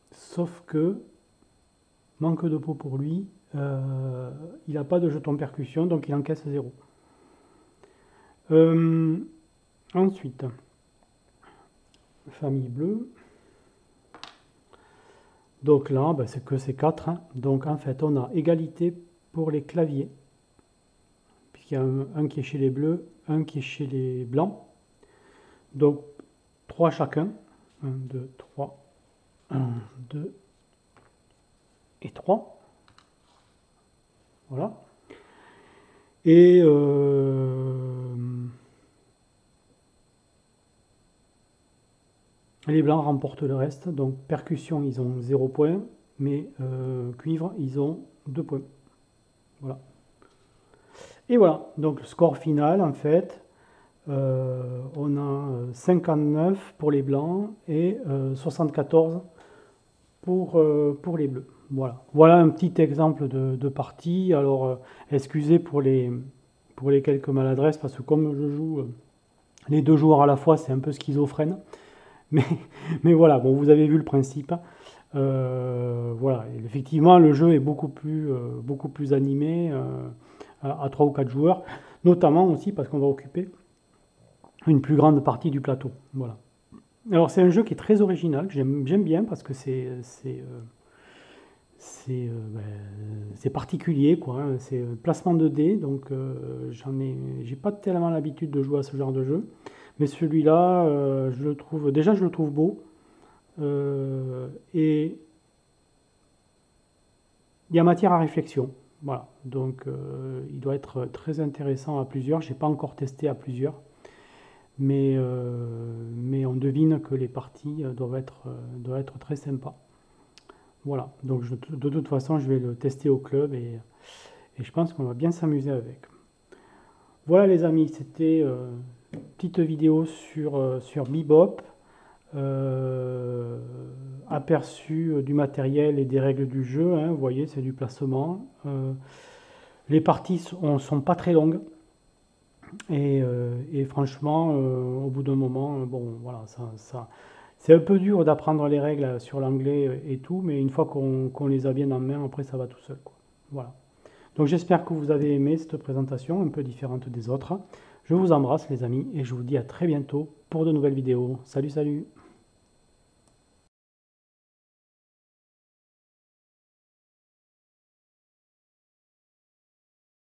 Sauf que, manque de peau pour lui, il n'a pas de jeton percussion, donc il encaisse 0. Ensuite, famille bleue. Donc là, ben, c'est que ces 4. Hein. Donc en fait, on a égalité pour les claviers. Puisqu'il y a un qui est chez les bleus, un qui est chez les blancs. Donc 3 chacun. 1, 2, 3. 1, 2 et 3. Voilà. Et les blancs remportent le reste. Donc percussion, ils ont 0 points. Mais cuivre, ils ont 2 points. Voilà. Et voilà. Donc le score final, en fait, on a 59 pour les blancs et 74 pour les bleus. Voilà. Voilà un petit exemple de partie. Alors, excusez pour les quelques maladresses, parce que comme je joue les deux joueurs à la fois, c'est un peu schizophrène. Mais voilà, bon, vous avez vu le principe. Voilà. Et effectivement, le jeu est beaucoup plus animé à 3 ou 4 joueurs, notamment aussi parce qu'on va occuper une plus grande partie du plateau. Voilà. Alors, c'est un jeu qui est très original, que j'aime bien parce que c'est particulier, quoi. Hein. C'est placement de dés, donc j'ai pas tellement l'habitude de jouer à ce genre de jeu, mais celui-là, je le trouve beau, et il y a matière à réflexion. Voilà, donc il doit être très intéressant à plusieurs. J'ai pas encore testé à plusieurs, mais on devine que les parties doivent être très sympas. Voilà, donc de toute façon, je vais le tester au club et je pense qu'on va bien s'amuser avec. Voilà les amis, c'était une petite vidéo sur Bebop, aperçu du matériel et des règles du jeu, hein, vous voyez, c'est du placement. Les parties sont pas très longues et franchement, au bout d'un moment, bon, voilà, c'est un peu dur d'apprendre les règles sur l'anglais et tout, mais une fois qu'on les a bien en main, après ça va tout seul, quoi. Voilà. Donc j'espère que vous avez aimé cette présentation un peu différente des autres. Je vous embrasse les amis et je vous dis à très bientôt pour de nouvelles vidéos. Salut, salut!